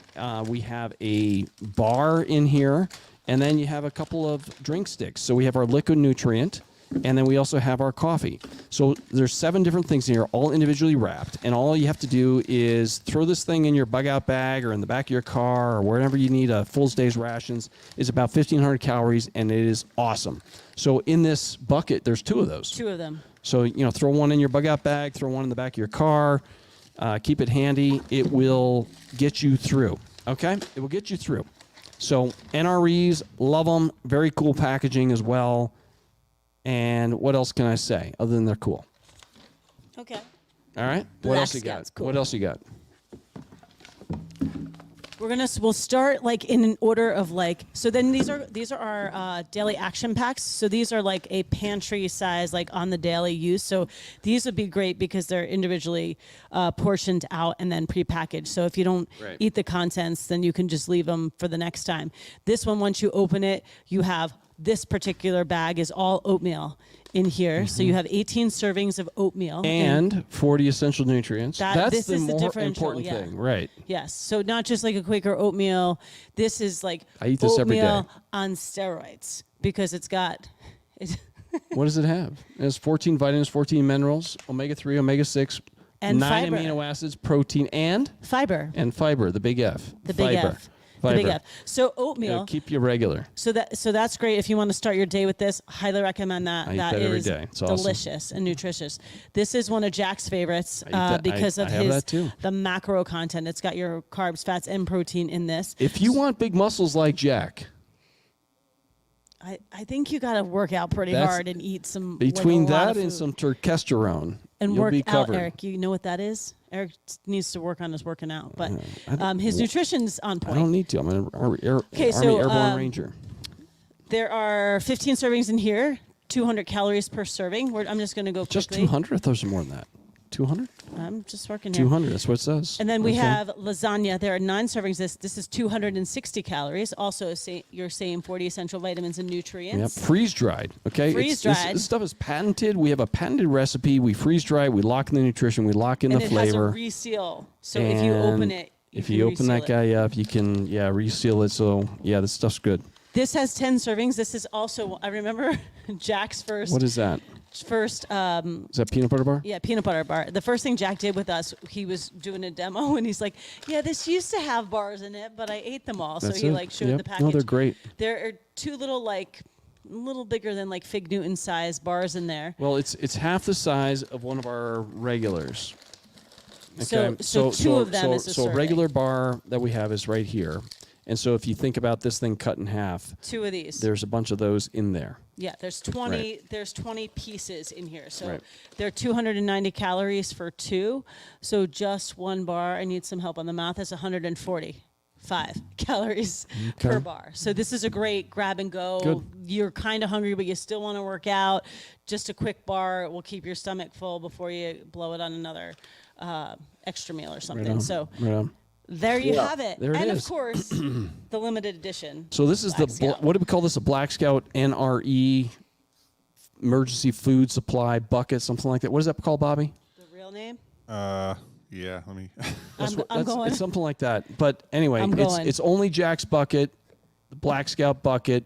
We have a bar in here. And then you have a couple of drink sticks. So we have our liquid nutrient. And then we also have our coffee. So there's 7 different things in here, all individually wrapped. And all you have to do is throw this thing in your bug out bag or in the back of your car or wherever you need a full day's rations. It's about 1,500 calories, and it is awesome. So in this bucket, there's 2 of those. 2 of them. So, throw one in your bug out bag, throw one in the back of your car. Keep it handy. It will get you through. Okay? It will get you through. So NREs, love them. Very cool packaging as well. And what else can I say other than they're cool? Okay. All right. What Black else you got? Scout's cool. What else you got? We'll start like in an order of like, so then these are our daily action packs. So these are like a pantry size, like on the daily use. So these would be great because they're individually portioned out and then prepackaged. So if you don't eat the contents, then you can just leave them for the next time. This one, once you open it, you have this particular bag is all oatmeal in here. So you have 18 servings of oatmeal. And 40 essential nutrients. That's this the is the more differential, important yeah. thing. Right. Yes. So not just like a Quaker oatmeal. This is like I eat this every oatmeal day. on steroids because it's got... What does it have? It has 14 vitamins, 14 minerals, omega-3, omega-6, And 9 fiber. amino acids, protein, and Fiber. fiber, the big F. The big fiber. F. The big F. So oatmeal. It'll keep you regular. So that's great. If you want to start your day with this, highly recommend that. I eat that every is day. It's awesome. delicious and nutritious. This is one of Jack's favorites I eat that. because I of have that too. the macro content. It's got your carbs, fats, and protein in this. If you want big muscles like Jack, I think you got to work out pretty That's- hard and eat some. between like a lot that of and food. some testosterone, And you'll work be out, covered. Eric. You know what that is? Eric needs to work on his working out, but his nutrition's on I point. don't need to. I'm an Army so, Airborne Ranger. There are 15 servings in here, 200 calories per serving. I'm just going to go Just quickly. 200? I thought it was more than that. 200? I'm just working here. 200. That's what it says. And then we Okay. have lasagna. There are 9 servings. This is 260 calories. Also, your same 40 essential vitamins and Yep. nutrients. Freeze dried. Okay. Freeze-dried. This stuff is patented. We have a patented recipe. We freeze dry. We lock in the nutrition. We lock in And the it flavor. has a reseal. So if you And open it, if you open that guy up, you can reseal it. So this stuff's good. This has 10 servings. This is also, I remember Jack's first. What is that? First, Is that peanut butter bar? yeah, peanut butter bar. The first thing Jack did with us, he was doing a demo, and he's like, "Yeah, this used to have bars in it, but I ate them all." That's so he it. showed Yep. the package. No, they're great. There are 2 little a little bigger than Fig Newton size bars in there. Well, it's half the size of one of our regulars. So 2 of them is a so serving. regular bar that we have is right here. And so if you think about this thing cut in half, 2 of these. there's a bunch of those in there. Yeah, there's 20. Right. There's 20 pieces in here, so Right. they're 290 calories for 2. So just one bar. I need some help on the math. Is 145 calories per bar. So this is a great grab and go. Good. You're kind of hungry, but you still want to work out. Just a quick bar will keep your stomach full before you blow it on another extra meal or something. Right on. So Right on. there you have it. There it and is. of course, the limited edition. So this is Black Scout. what do we call this? A Black Scout NRE emergency food supply bucket, something like that. What is that called, Bobby? The real name? Yeah, let me. I'm going. It's something like that. But anyway, I'm going. it's only Jack's bucket, the Black Scout bucket.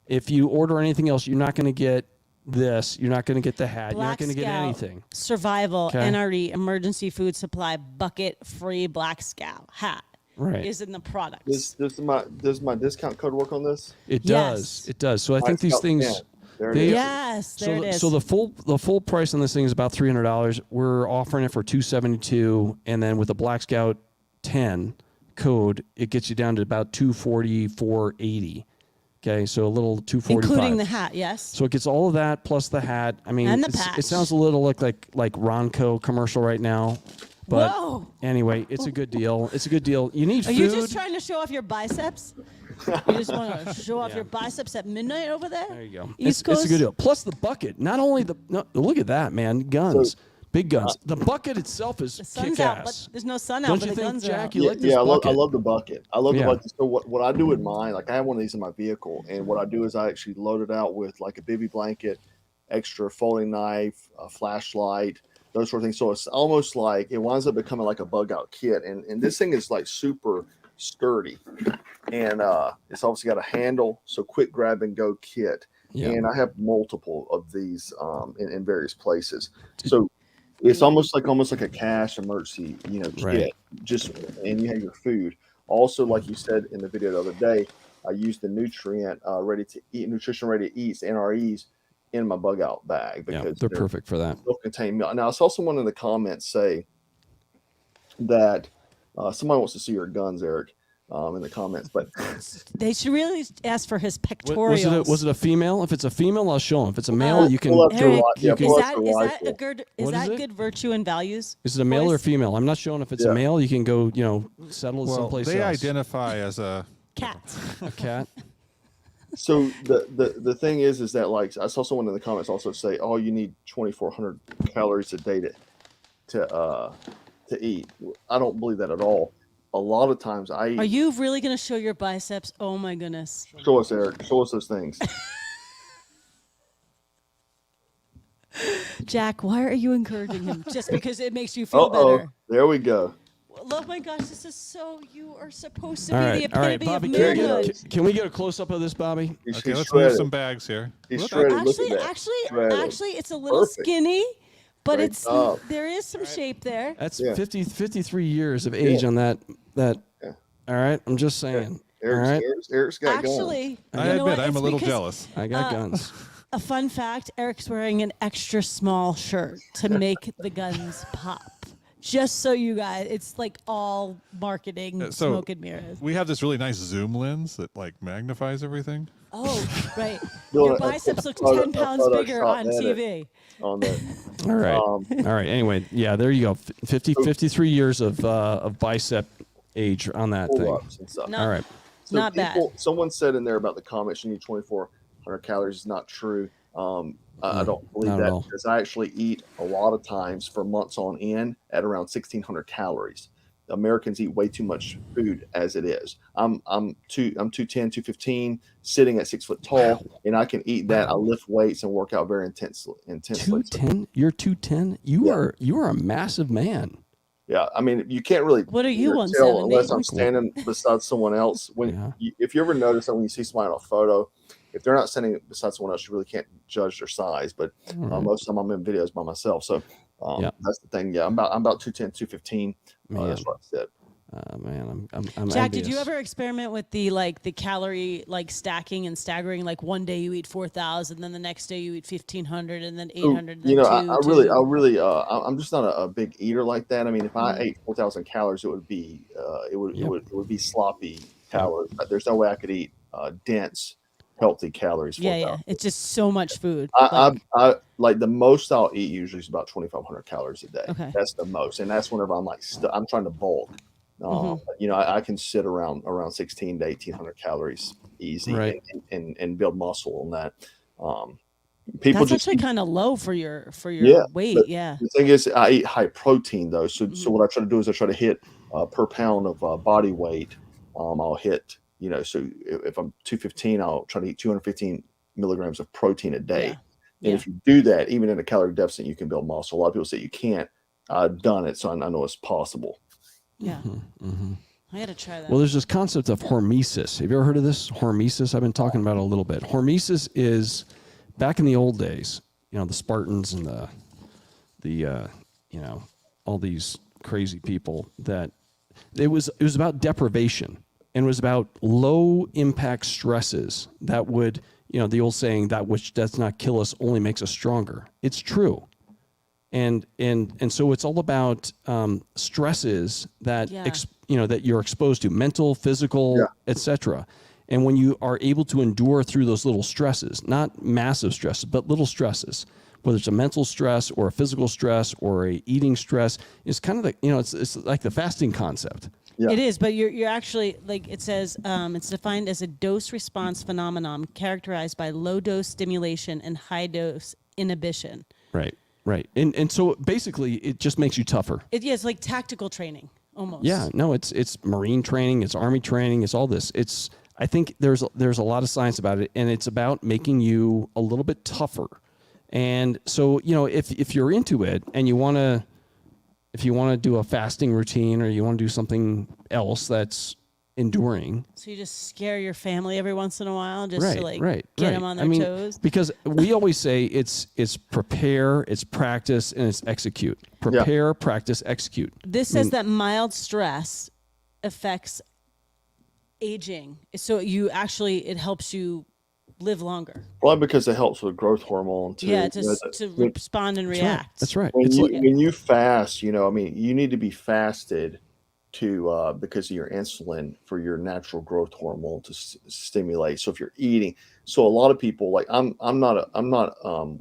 If you order anything else, you're not going to get this. You're not going to get the hat. You're not Black going to get Scout anything. Survival Okay. NRE emergency food supply bucket free Black Scout hat Right. is in the product. Does my discount code work on this? It Yes. does. It does. So I think these Scout things. 10. There it they- is. Yes, there it is. So the full price on this thing is about $300. We're offering it for $272, and then with the Black Scout 10 code, it gets you down to about $240, $480. Okay, so a little $245, including the hat, yes. So it gets all of that plus the hat. I mean, And the it patch. sounds a little like Ronco commercial right now, but Whoa. anyway, it's a good deal. It's a good deal. You need Are food. you just trying to show off your biceps? You just want to show off Yeah. your biceps at midnight over there? There you go. East It's Coast? a good deal. Plus the bucket. Not only look at that, man, guns. Big guns. The bucket itself is The sun's out, but kick-ass. there's no sun out, Don't but you the think, guns are Jack? out. You like this I bucket? love the bucket. I love Yeah. the bucket. So what I do with mine, like I have one of these in my vehicle, and what I do is I actually load it out with like a bivy blanket, extra folding knife, a flashlight, those sort of things. So it's almost like it winds up becoming like a bug out kit. And this thing is like super sturdy, and it's obviously got a handle, so quick grab and go kit. Yeah. And I have multiple of these in various places. So it's almost like a cash emergency, kit. Right. Just and you have your food. Also, like you said in the video the other day, I used the nutrition ready to eats NREs in my bug out bag Yeah, because they're perfect for that. they'll contain milk. Now I saw someone in the comments say that somebody wants to see your guns, Eric, in the comments, but They should really ask for his pectorials. Was it a female? If it's a female, I'll show him. If it's a male, you can. pull up your Eric, ri- yeah, is pull up that your is that rifle. a good What is it? good virtue and values? Is it a male or boys? female? I'm not showing if it's Yeah. a male. You can go, settle it Well, someplace they else. identify as a Cats. A cat. So the thing is that like I saw someone in the comments also say, oh, you need 2,400 calories a day to eat. I don't believe that at all. A lot of times I Are eat. you really going to show your biceps? Oh my goodness. Show us, Eric. Show us those things. Jack, why are you encouraging him? Just because it makes you feel Uh-oh. better. There we go. Oh my gosh, this is so, you are supposed to All be right, the all right, epitome Bobby. of There you go. manhood. Can we get a close up of this, Bobby? He's, okay. he's Let's move shredded. some bags here. He's Look, shredded. Look Actually, at that. Shredded. actually, it's a little Perfect. skinny, but Great it's job. there is some shape there. That's Yeah. 53 years of age Yeah. on that. Yeah. All right, I'm just saying. All right, Eric's got guns. Actually, I you know admit what? I'm a It's little because- jealous. I got guns. A fun fact: Eric's wearing an extra small shirt to make the guns pop. Just so you guys, it's like all marketing, So- smoke and mirrors. We have this really nice zoom lens that like magnifies everything. Oh, right. Bill, Your a biceps look photo- 10 a pounds photo bigger shot on edit. TV. On that. All right. All right. Anyway, yeah, there you go. 53 years of bicep age on that thing. Pull-ups and stuff. No. All right. So Not bad. Someone said in there about the comments you need 2,400 calories is not true. I don't believe not at that all. because I actually eat a lot of times for months on end at around 1,600 calories. Americans eat way too much food as it is. I'm 210, 215, sitting at 6 foot tall, and I can eat that. I lift weights and work out very intensely. 210. You're 210. You are a massive man. Yeah, I mean, you can't really. What are you, tell 170? unless I'm standing beside someone else. If you ever notice that when you see somebody on a photo, if they're not standing beside someone else, you really can't judge their size. But most of the time, I'm in videos by myself, so that's the thing. Yeah, I'm about 210, 215. That's what I said. Man, I'm Jack, did envious. you ever experiment with the calorie stacking and staggering? Like one day you eat 4,000, then the next day you eat 1,500, and then 800. You know, then I'm just not a big eater like that. I mean, if I ate 4,000 calories, it would be it would be sloppy calories. There's no way I could eat dense, healthy calories. Yeah. It's just so much food. I like the most I'll eat usually is about 2,500 calories a day. Okay. That's the most, and that's whenever I'm like I'm trying to bulk. You know, I can sit around 1,600 to 1,800 calories easy, Right. and build muscle on that. People That's just actually kind of low for your weight. but Yeah. The thing is, I eat high protein though, so Mm-hmm. so what I try to do is I try to hit per pound of body weight. I'll hit, so if I'm 215, I'll try to eat 215 milligrams of protein a day. Yeah. And if you do that, even in a calorie deficit, you can build muscle. A lot of people say you can't. I've done it, so I know it's possible. Yeah. I got to try that. Well, there's this concept of hormesis. Have you ever heard of this? Hormesis. I've been talking about it a little bit. Hormesis is back in the old days, the Spartans and the all these crazy people that it was about deprivation, and it was about low impact stresses that would, the old saying, that which does not kill us only makes us stronger. It's true. And so it's all about stresses that that you're exposed to, mental, physical, etc. And when you are able to endure through those little stresses, not massive stresses, but little stresses, whether it's a mental stress or a physical stress or a eating stress, it's kind of like it's like the fasting concept. Yeah. It is, but you're actually, like it says, it's defined as a dose response phenomenon characterized by low dose stimulation and high dose inhibition. Right. Right. And so basically it just makes you tougher. Yeah, it's like tactical training almost. Yeah, no, it's Marine training, it's Army training, it's all this. I think there's a lot of science about it, and it's about making you a little bit tougher. And so, if you're into it and if you want to do a fasting routine or you want to do something else that's enduring. So you just scare your family every once in a while just to get them on their toes? Because we always say it's prepare, it's practice, and it's execute. Prepare, practice, execute. This says that mild stress affects aging. So it helps you live longer. Well, because it helps with growth hormone too. Yeah, to respond and react. That's right. When you fast, you need to be fasted to because of your insulin for your natural growth hormone to stimulate. So if you're eating, so a lot of people, like I'm not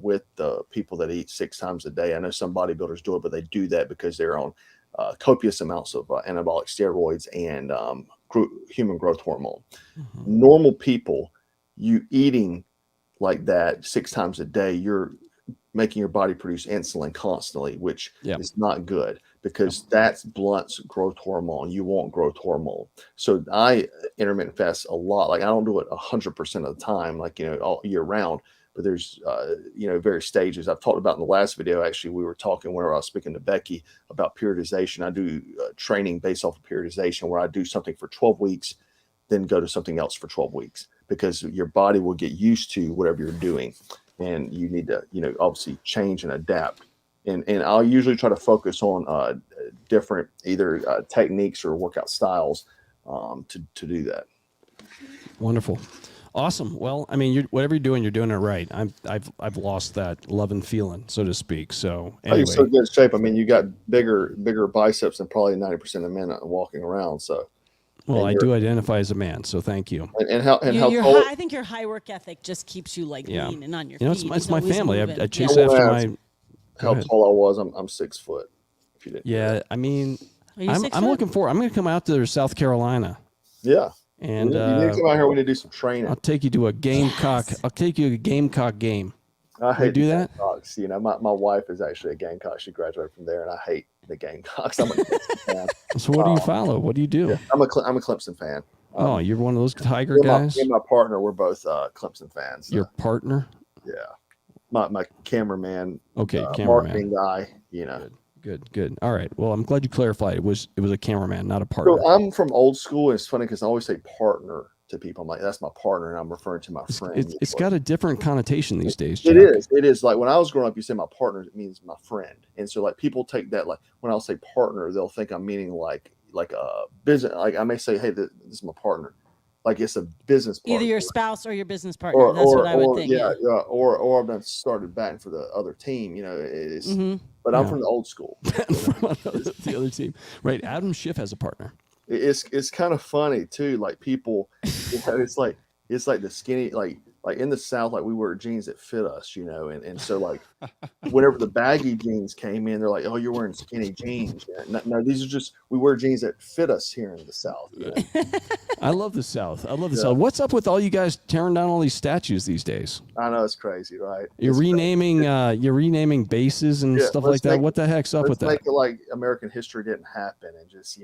with the people that eat 6 times a day. I know some bodybuilders do it, but they do that because they're on copious amounts of anabolic steroids and human growth hormone. Mm-hmm. Normal people, you eating like that 6 times a day, you're making your body produce insulin constantly, which is not good because that blunts growth hormone. You want growth hormone. So I intermittent fast a lot. Like I don't do it 100% of the time, like, all year round, but there's, various stages. I've talked about in the last video. Actually, we were talking whenever I was speaking to Becky about periodization. I do training based off of periodization where I do something for 12 weeks, then go to something else for 12 weeks because your body will get used to whatever you're doing. And you need to, obviously change and adapt. And I'll usually try to focus on different either techniques or workout styles to do that. Wonderful. Awesome. Well, whatever you're doing it right. I've lost that love and feeling, so to speak. So anyway. You're so good shape. You got bigger biceps than probably 90% of men walking around. So. Well, I do identify as a man, so thank you. I think your high work ethic just keeps you lean and on your feet. It's my family. I chase after my. How tall I was? I'm 6 foot. If you didn't. Yeah, Are you 6 I'm foot? looking for. I'm going to come out to South Carolina. Yeah. And you need to come out here. We need to do some training. I'll take you to a Gamecock. Yes. I'll take you to a Gamecock game. I hate do that. Gamecocks. My wife is actually a Gamecock. She graduated from there, and I hate the Gamecocks. I'm a Clemson fan. So what do you follow? What do you do? Yeah, I'm a Clemson fan. Oh, you're one of those Tiger guys? Me and my partner, we're both Clemson fans. So. Your partner? Yeah. My cameraman. Okay, cameraman. Marketing guy, Good. All right. Well, I'm glad you clarified. It was a cameraman, not a partner. So I'm from old school, and it's funny because I always say partner to people. I'm like, that's my partner, and I'm referring to my friend. It's got a different connotation these days, Jack. It is. Like when I was growing up, you say my partner, it means my friend. And so like people take that, like when I'll say partner, they'll think I'm meaning like a business. Like I may say, hey, this is my partner. Like it's a business partner. Either your spouse or your business partner. That's what I would think. Yeah. Or I've been started batting for the other team, but I'm from the old school. From the other team. Right. Adam Schiff has a partner. It's kind of funny too. Like people, it's like the skinny, like in the South, like we wear jeans that fit us, and so like whenever the baggy jeans came in, they're like, oh, you're wearing skinny jeans. Yeah. No, these are just, we wear jeans that fit us here in the South. I love the South. South. What's up with all you guys tearing down all these statues these days? I know, it's crazy, right? You're renaming bases and stuff like that. What the heck's up with that? Make it like American history didn't happen and just,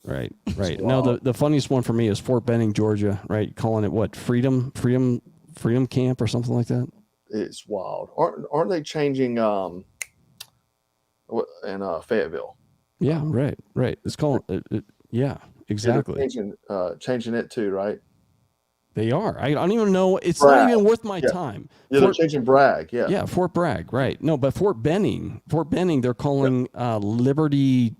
Right. No, the funniest one for me is Fort Benning, Georgia, right? Calling it what? Freedom Camp or something like that? It's wild. Aren't they changing in Fayetteville? Yeah, right. It's called yeah, exactly. Yeah, changing it too, right? They are. I don't even know. It's Bragg. Not even worth my time. Yeah, they're changing Bragg. Yeah. Yeah, Fort Bragg. Right. No, but Fort Benning, they're calling Liberty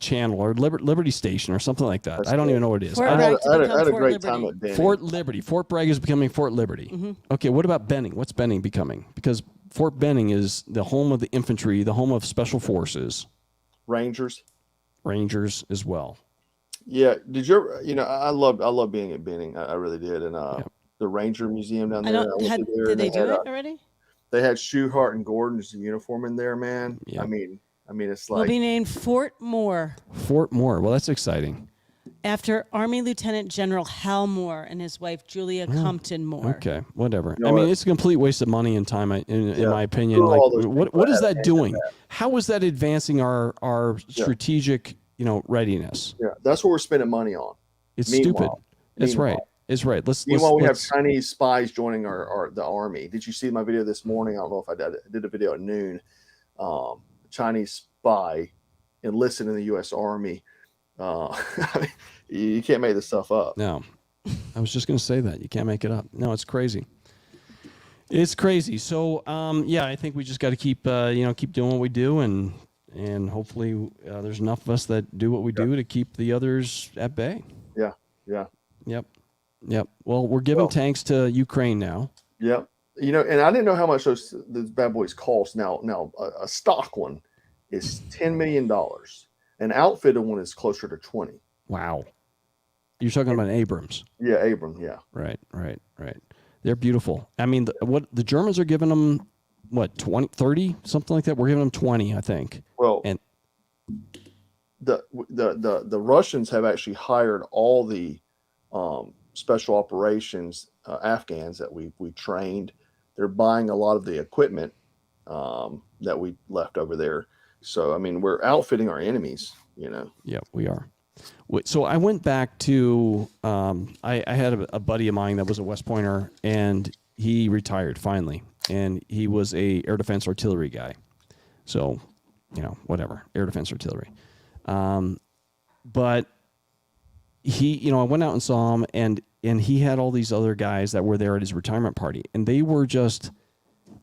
Channel or Liberty Station or something like that. I don't even know what it is. I had a great time at Benning. Fort Liberty. Fort Bragg is becoming Fort Liberty. Mm-hmm. Okay, what about Benning? What's Benning becoming? Because Fort Benning is the home of the infantry, the home of special forces. Rangers as well. Yeah. Did you ever, I love being at Benning. I really did. And the Ranger Museum down there. Did they do it already? They had Schuhart and Gordon's uniform in there, man. Yeah. I mean, it's like. Will be named Fort Moore. Fort Moore. Well, that's exciting. After Army Lieutenant General Hal Moore and his wife Julia Compton Moore. Okay, whatever. You know I mean, what? it's a complete waste of money and time, in my opinion. Who are Like, all those people what that is have that hands in doing? that? How is that advancing our strategic, readiness? Yeah, that's what we're spending money on. It's stupid. It's right. It's right. Meanwhile, we have Chinese spies joining the army. Did you see my video this morning? I don't know if I did a video at noon. Chinese spy enlisted in the U.S. Army. I mean, you can't make this stuff up. No, I was just going to say that you can't make it up. No, it's crazy. It's crazy. So, yeah, I think we just got to keep doing what we do, and hopefully there's enough of us that do what we do to keep the others at bay. Yeah. Yeah. Yep. Well, we're giving tanks to Ukraine now. Yep. And I didn't know how much those bad boys cost. Now, a stock one is $10 million. An outfitted one is closer to 20. Wow. You're talking about Abrams. Yeah, Abrams. Yeah. Right. They're beautiful. I mean, what the Germans are giving them, what, 20, 30, something like that? We're giving them 20, I think. Well, and the Russians have actually hired all the special operations Afghans that we trained. They're buying a lot of the equipment that we left over there. So, I mean, we're outfitting our enemies, Yeah, we are. So I went back to, I had a buddy of mine that was a West Pointer, and he retired finally. And he was a air defense artillery guy. So, whatever, air defense artillery. But he, I went out and saw him, and he had all these other guys that were there at his retirement party. And they were just,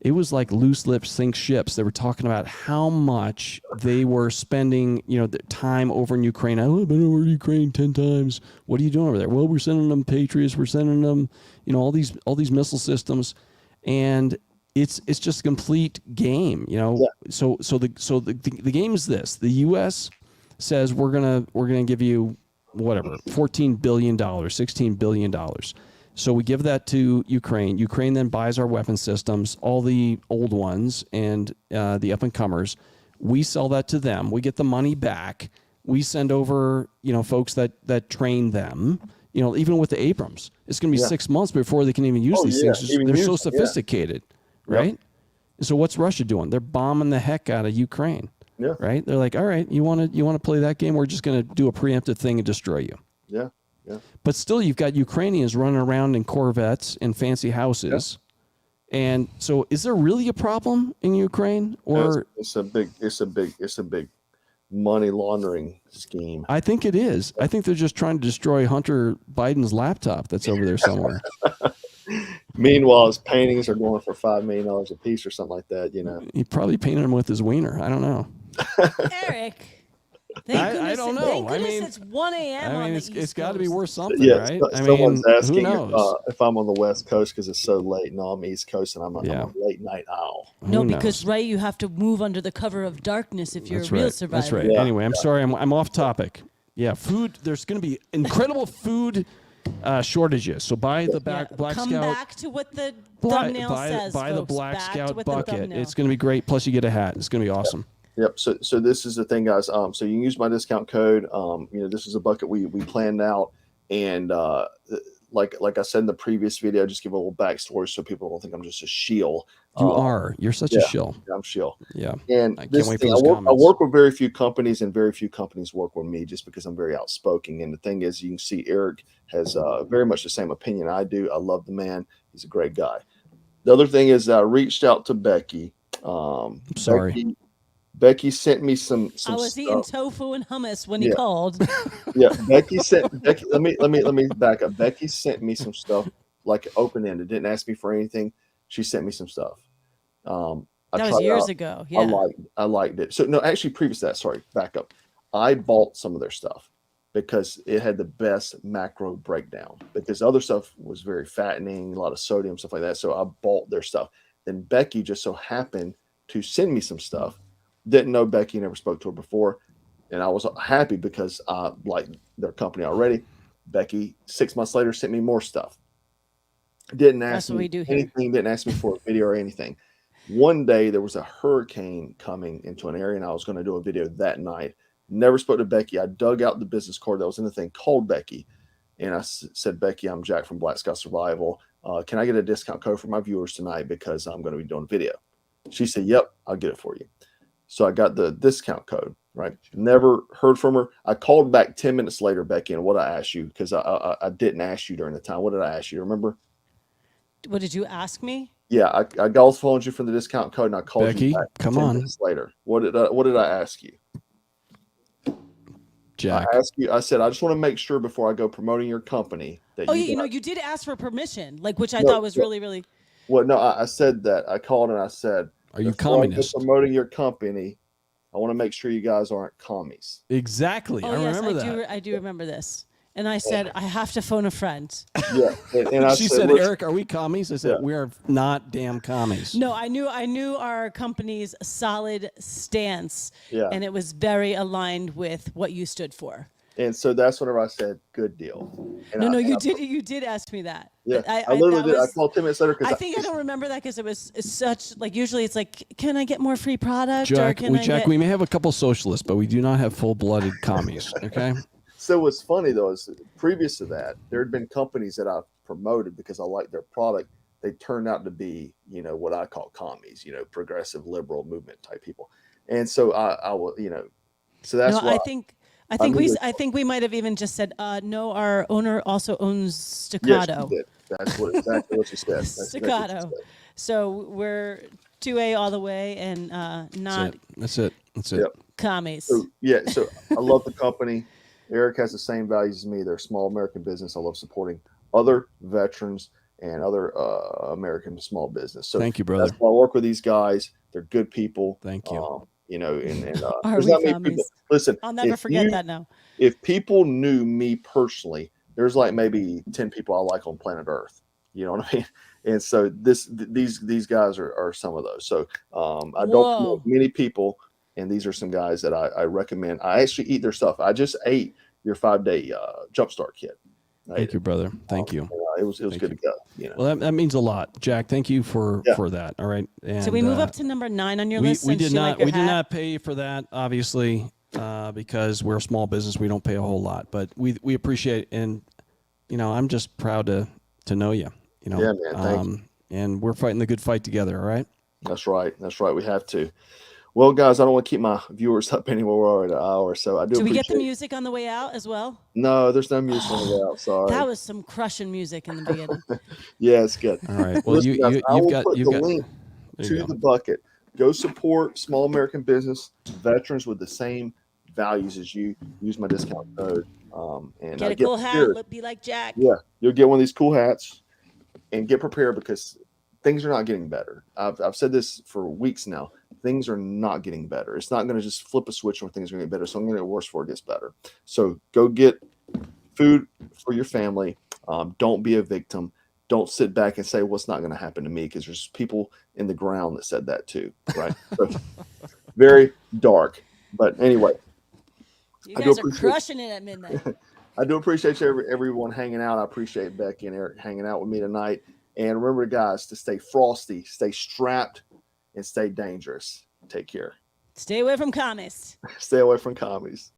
it was like loose lips sink ships. They were talking about how much they were spending, the time over in Ukraine. I've been over Ukraine 10 times. What are you doing over there? Well, we're sending them Patriots. We're sending them, all these missile systems, and it's just a complete game. Yeah. So the game is this: the U.S. says we're gonna give you whatever, $14 billion, $16 billion. So we give that to Ukraine. Ukraine then buys our weapon systems, all the old ones and the up-and-comers. We sell that to them. We get the money back. We send over, folks that train them. Even with the Abrams, it's going to be 6 months before they can even use these things. They're so sophisticated, right? So what's Russia doing? They're bombing the heck out of Ukraine, right? They're like, all right, you want to play that game? We're just going to do a preemptive thing and destroy you. Yeah. But still, you've got Ukrainians running around in Corvettes and fancy houses. Yeah. And so is there really a problem in Ukraine? Or it's a big money laundering scheme. I think it is. I think they're just trying to destroy Hunter Biden's laptop that's over there somewhere. Meanwhile, his paintings are going for $5 million a piece or something like that, He probably painted them with his wiener. I don't know. Eric. I don't know. Thank goodness it's 1 a.m. on the East it's got to be worth something, yeah, right? Someone's asking who knows? if I'm on the West Coast because it's so late. No, I'm East Coast, and I'm a late night owl. No, because you have to move under the cover of darkness if you're a real survivor. That's right. Yeah. Anyway, I'm sorry. I'm off topic. Yeah, food. There's going to be incredible food shortages. So buy the Black Scout. Come back to what the thumbnail says, buy the Black back Scout bucket. It's going to be great. Plus, you get a hat. It's going to be awesome. Yep. So this is the thing, guys. So you can use my discount code. This is a bucket we planned out, and like I said in the previous video, just give a little backstory so people don't think I'm just a shill. You're such a shill. I'm shill. Yeah. And I can't wait for those comments. I work with very few companies, and very few companies work with me just because I'm very outspoken. And the thing is, you can see Eric has very much the same opinion I do. I love the man. He's a great guy. The other thing is I reached out to Becky. Sorry. Becky sent me some I was eating tofu and hummus when he called. Yeah, Becky sent. Let me back up. Becky sent me some stuff like open ended. Didn't ask me for anything. She sent me some stuff. That was years ago. Yeah, I liked it. So no, actually, previous to that. Sorry, back up. I bought some of their stuff because it had the best macro breakdown. Because other stuff was very fattening, a lot of sodium, stuff like that. So I bought their stuff. Then Becky just so happened to send me some stuff. Didn't know Becky, never spoke to her before. And I was happy because I liked their company already. Becky, 6 months later, sent me more stuff. Didn't ask me anything, didn't ask me for a video or anything. One day there was a hurricane coming into an area, and I was going to do a video that night. Never spoke to Becky. I dug out the business card that was in the thing, called Becky, and I said, Becky, I'm Jack from Black Sky Survival. Can I get a discount code for my viewers tonight because I'm going to be doing a video? She said, yep, I'll get it for you. So I got the discount code, right? Never heard from her. I called back 10 minutes later, Becky, and what I asked you, because I didn't ask you during the time. What did I ask you? Remember? What did you ask me? Yeah, I golf phoned you from the discount code, and I called Becky, you back come 10 on. minutes later. What did I ask you? Jack. I asked you. I said, I just want to make sure before I go promoting your company that Oh, you. you know, guys- you did ask for permission, like, which I No, thought was no. really. Well, no, I said that. I called and I said, Are you before I go communist? promoting your company, I want to make sure you guys aren't commies. Exactly. Oh, I yes, remember that. I do remember this. And I said, I have to phone a friend. Yeah, and I She said, "Listen, Eric, are we commies? I said, Yeah. we are not damn commies. No, I knew our company's solid stance, Yeah. and it was very aligned with what you stood for. And so that's whenever I said, good deal. And No, I you did ask me that. Yeah, I I literally that did. I was- called 10 minutes later I because think I don't remember that because it was such, like, usually it's like, can I get more free product? Or Jack, can I Jack, get... we may have a couple socialists, but we do not have full-blooded commies, okay? So what's funny though is previous to that, there had been companies that I promoted because I liked their product. They turned out to be, you know, what I call commies, you know, progressive liberal movement type people. And so I will, you know, so that's No, why I think knew I think we might have even just said, no, our owner also owns yes, Staccato. you did. That's exactly what you said. That's exactly what you Staccato. said. So we're 2A all the way and not That's it. That's it. Yep. commies. So yeah, so I love the company. Eric has the same values as me. They're a small American business. I love supporting other veterans and other American small business. So Thank you, brother. that's why I work with these guys. They're good people. Thank you. You know, and Are there's we not many commies? people. Listen, I'll never if forget you- that now. If people knew me personally, there's like maybe 10 people I like on planet Earth. You know what I mean? And so these guys are some of those. So I don't Whoa. know many people, and these are some guys that I recommend. I actually eat their stuff. I just ate your 5-day jumpstart kit. Thank you, brother. Thank you. It was Thank good you. to go. You know. Well, that means a lot, Jack. Thank you for Yeah. that. All right. And, So we move up to number 9 on your list. We since did you not. like your We did hat. not pay for that, obviously, because we're a small business. We don't pay a whole lot, but we appreciate. And you know, I'm just proud to know you. You know. Yeah, man, thank you. And we're fighting the good fight together. All right. That's right. That's right. We have to. Well, guys, I don't want to keep my viewers up anymore. We're already at an hour, so I do. Do we get the appreciate- music on the way out as well? No, there's no music on the way out. Sorry. That was some crushing music in the beginning. Yeah, it's good. All right. Well, Listen, guys, I you've will got put you've the got link there to you go. the bucket. Go support small American business, veterans with the same values as you. Use my discount code. And Get a get cool hat. prepared. Be like Jack. Yeah, you'll get one of these cool hats, and get prepared because things are not getting better. I've said this for weeks now. Things are not getting better. It's not going to just flip a switch when things are going to get better. So I'm going to get worse before it gets better. So go get food for your family. Don't be a victim. Don't sit back and say what's not going to happen to me, because there's people in the ground that said that too, right? So, very dark. But anyway, You I do guys are appreciate- crushing it at midnight. I do appreciate you, everyone hanging out. I appreciate Becky and Eric hanging out with me tonight. And remember, guys, to stay frosty, stay strapped, and stay dangerous. Take care. Stay away from commies. Stay away from commies.